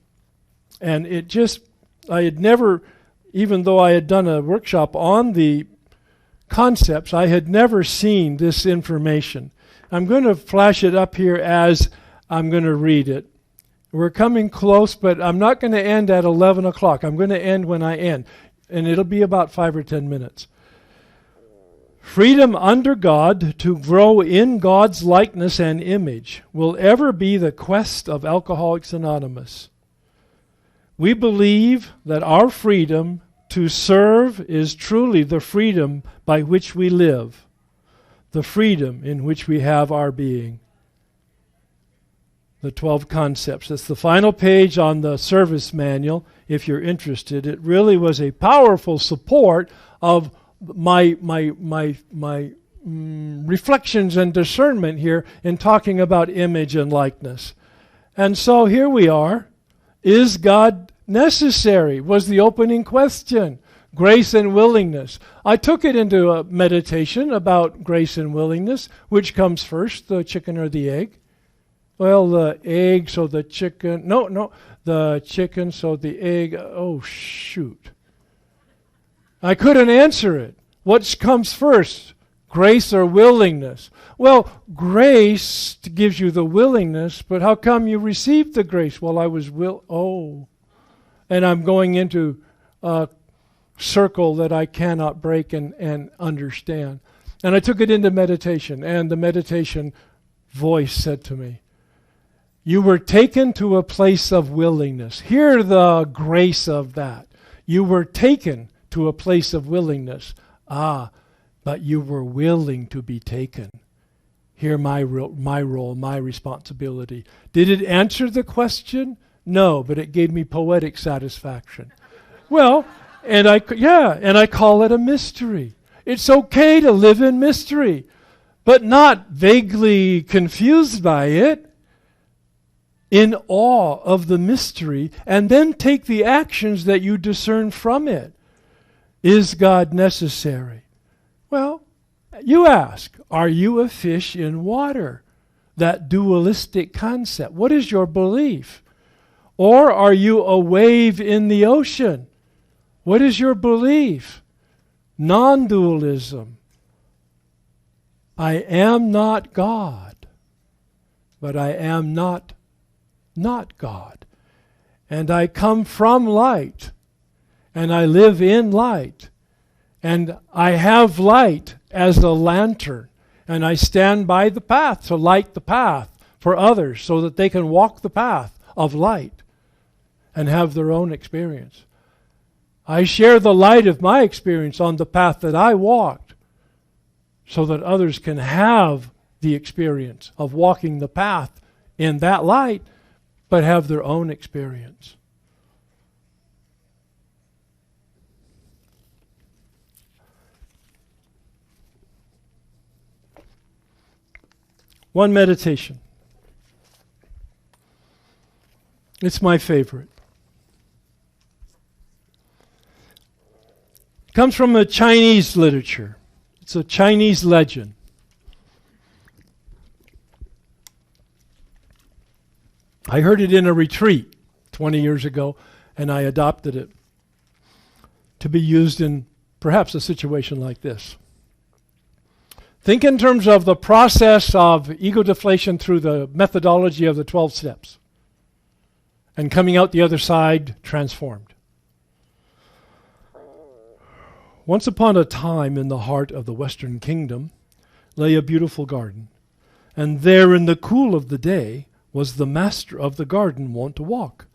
and it just, I had never, even though I had done a workshop on the concepts, I had never seen this information. I'm going to flash it up here as I'm going to read it. We're coming close, but I'm not going to end at 11 o'clock. I'm going to end when I end, and it'll be about 5 or 10 minutes. Freedom under God to grow in God's likeness and image will ever be the quest of Alcoholics Anonymous. We believe that our freedom to serve is truly the freedom by which we live, the freedom in which we have our being. The 12 concepts. That's the final page on the service manual, if you're interested. It really was a powerful support of my reflections and discernment here in talking about image and likeness. And so here we are. Is God necessary? Was the opening question. Grace and willingness. I took it into a meditation about grace and willingness. Which comes first, the chicken or the egg? Well, the egg, so the chicken. No, the chicken, so the egg. Oh, shoot. I couldn't answer it. What comes first, grace or willingness? Well, grace gives you the willingness, but how come you received the grace? Well, I was and I'm going into a circle that I cannot break and understand. And I took it into meditation, and the meditation voice said to me, you were taken to a place of willingness. Hear the grace of that. You were taken to a place of willingness. But you were willing to be taken. Hear my role, my responsibility. Did it answer the question? No, but it gave me poetic satisfaction. Well, and I call it a mystery. It's okay to live in mystery, but not vaguely confused by it. In awe of the mystery, and then take the actions that you discern from it. Is God necessary? Well, you ask, are you a fish in water? That dualistic concept. What is your belief? Or are you a wave in the ocean? What is your belief? Non-dualism. I am not God, but I am not God. And I come from light, and I live in light, and I have light as a lantern, and I stand by the path to light the path for others so that they can walk the path of light and have their own experience. I share the light of my experience on the path that I walked so that others can have the experience of walking the path in that light, but have their own experience. One meditation. It's my favorite. It comes from a Chinese literature. It's a Chinese legend. I heard it in a retreat 20 years ago, and I adopted it to be used in perhaps a situation like this. Think in terms of the process of ego deflation through the methodology of the 12 steps and coming out the other side transformed. Once upon a time, in the heart of the Western Kingdom lay a beautiful garden, and there in the cool of the day was the master of the garden wont to walk.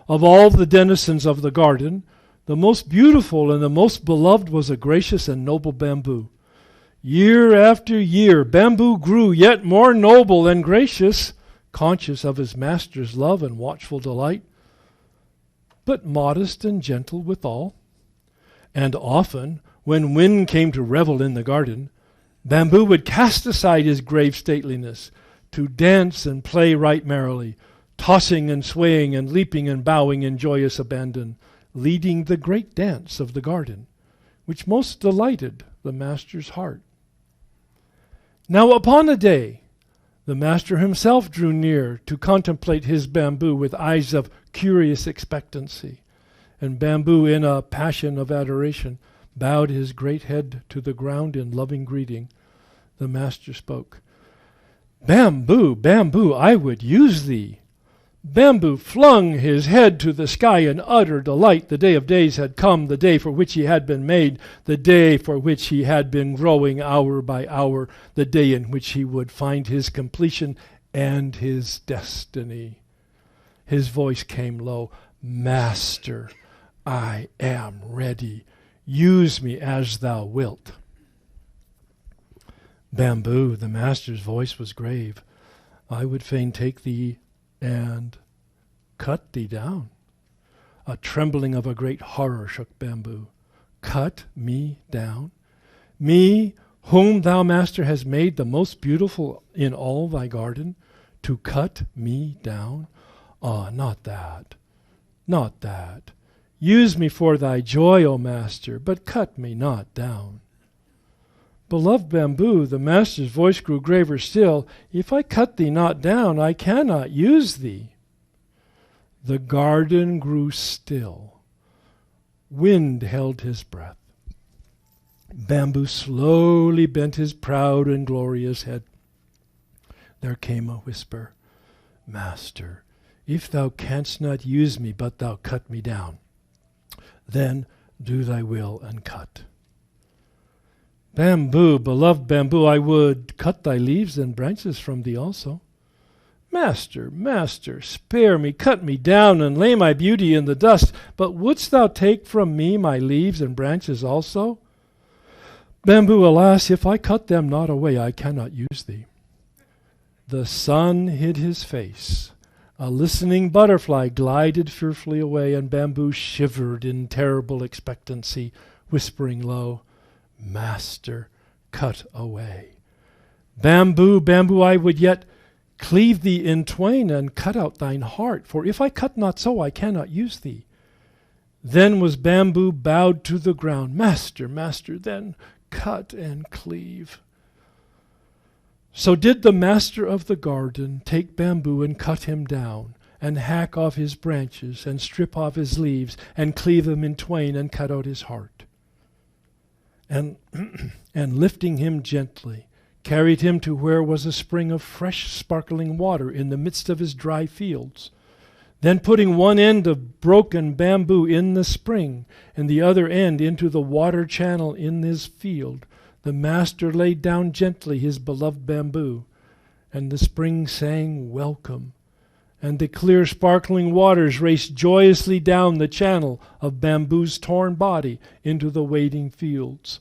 Of all the denizens of the garden, the most beautiful and the most beloved was a gracious and noble bamboo. Year after year, bamboo grew yet more noble and gracious, conscious of his master's love and watchful delight, but modest and gentle withal. And often, when wind came to revel in the garden, bamboo would cast aside his grave stateliness to dance and play right merrily, tossing and swaying and leaping and bowing in joyous abandon, leading the great dance of the garden, which most delighted the master's heart. Now upon a day, the master himself drew near to contemplate his bamboo with eyes of curious expectancy, and bamboo, in a passion of adoration, bowed his great head to the ground in loving greeting. The master spoke, "Bamboo, bamboo, I would use thee." Bamboo flung his head to the sky in utter delight. The day of days had come, the day for which he had been made, the day for which he had been growing hour by hour, the day in which he would find his completion and his destiny. His voice came low, "Master, I am ready. Use me as thou wilt." "Bamboo," the master's voice was grave, "I would fain take thee and cut thee down." A trembling of a great horror shook bamboo. "Cut me down? Me, whom thou, master, hast made the most beautiful in all thy garden, to cut me down? Ah, not that, not that. Use me for thy joy, O master, but cut me not down." Beloved bamboo, the master's voice grew graver still. If I cut thee not down, I cannot use thee. The garden grew still. Wind held his breath. Bamboo slowly bent his proud and glorious head. There came a whisper, Master, if thou canst not use me, but thou cut me down, then do thy will and cut. Bamboo, beloved bamboo, I would cut thy leaves and branches from thee also. Master, master, spare me, cut me down, and lay my beauty in the dust. But wouldst thou take from me my leaves and branches also? Bamboo, alas, if I cut them not away, I cannot use thee. The sun hid his face. A listening butterfly glided fearfully away, and bamboo shivered in terrible expectancy, whispering low, Master, cut away. Bamboo, bamboo, I would yet cleave thee in twain and cut out thine heart, for if I cut not so, I cannot use thee. Then was bamboo bowed to the ground. Master, master, then cut and cleave. So did the master of the garden take bamboo and cut him down, and hack off his branches, and strip off his leaves, and cleave him in twain, and cut out his heart. And lifting him gently, carried him to where was a spring of fresh sparkling water in the midst of his dry fields. Then putting one end of broken bamboo in the spring, and the other end into the water channel in his field, the master laid down gently his beloved bamboo, and the spring sang welcome, and the clear sparkling waters raced joyously down the channel of bamboo's torn body into the waiting fields.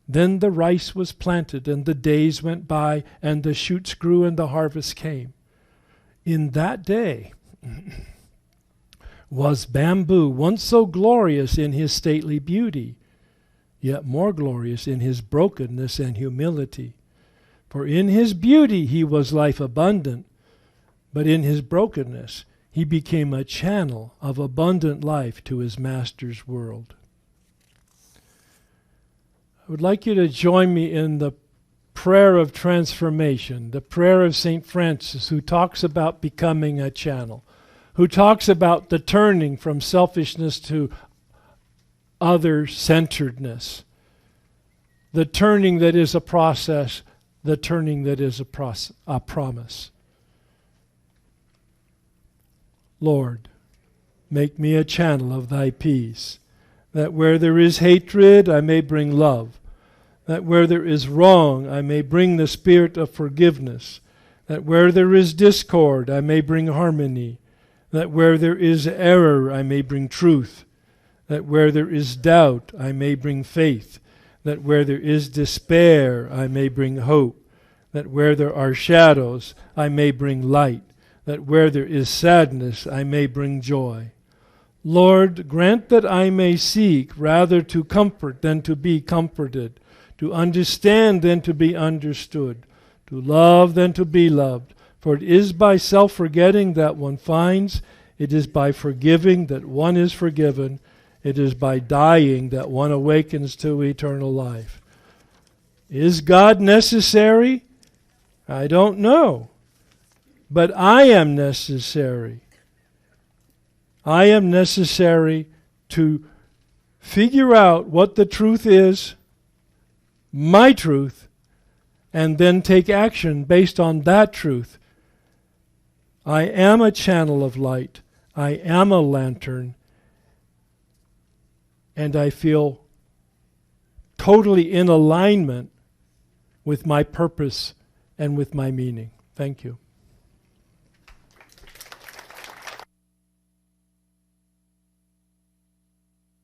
Then the rice was planted, and the days went by, and the shoots grew, and the harvest came. In that day was bamboo, once so glorious in his stately beauty, yet more glorious in his brokenness and humility. For in his beauty he was life abundant, but in his brokenness he became a channel of abundant life to his master's world. I would like you to join me in the prayer of transformation, the prayer of St. Francis, who talks about becoming a channel, who talks about the turning from selfishness to other-centeredness, the turning that is a process, the turning that is a promise. Lord, make me a channel of thy peace, that where there is hatred, I may bring love, that where there is wrong, I may bring the spirit of forgiveness, that where there is discord, I may bring harmony, that where there is error, I may bring truth, that where there is doubt, I may bring faith, that where there is despair, I may bring hope, that where there are shadows, I may bring light, that where there is sadness, I may bring joy. Lord, grant that I may seek rather to comfort than to be comforted, to understand than to be understood, to love than to be loved. For it is by self-forgetting that one finds, it is by forgiving that one is forgiven, it is by dying that one awakens to eternal life. Is God necessary? I don't know. But I am necessary. I am necessary to figure out what the truth is, my truth, and then take action based on that truth. I am a channel of light. I am a lantern. And I feel totally in alignment with my purpose and with my meaning. Thank you.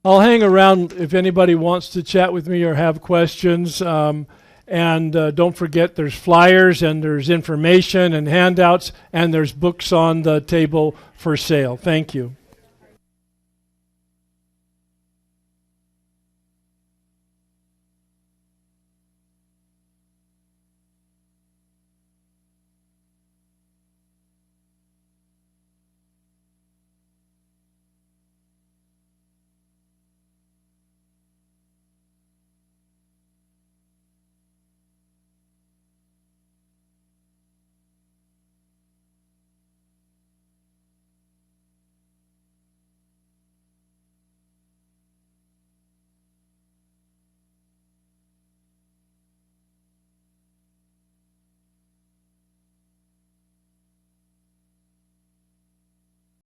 I'll hang around if anybody wants to chat with me or have questions. And don't forget, there's flyers and there's information and handouts and there's books on the table for sale. Thank you.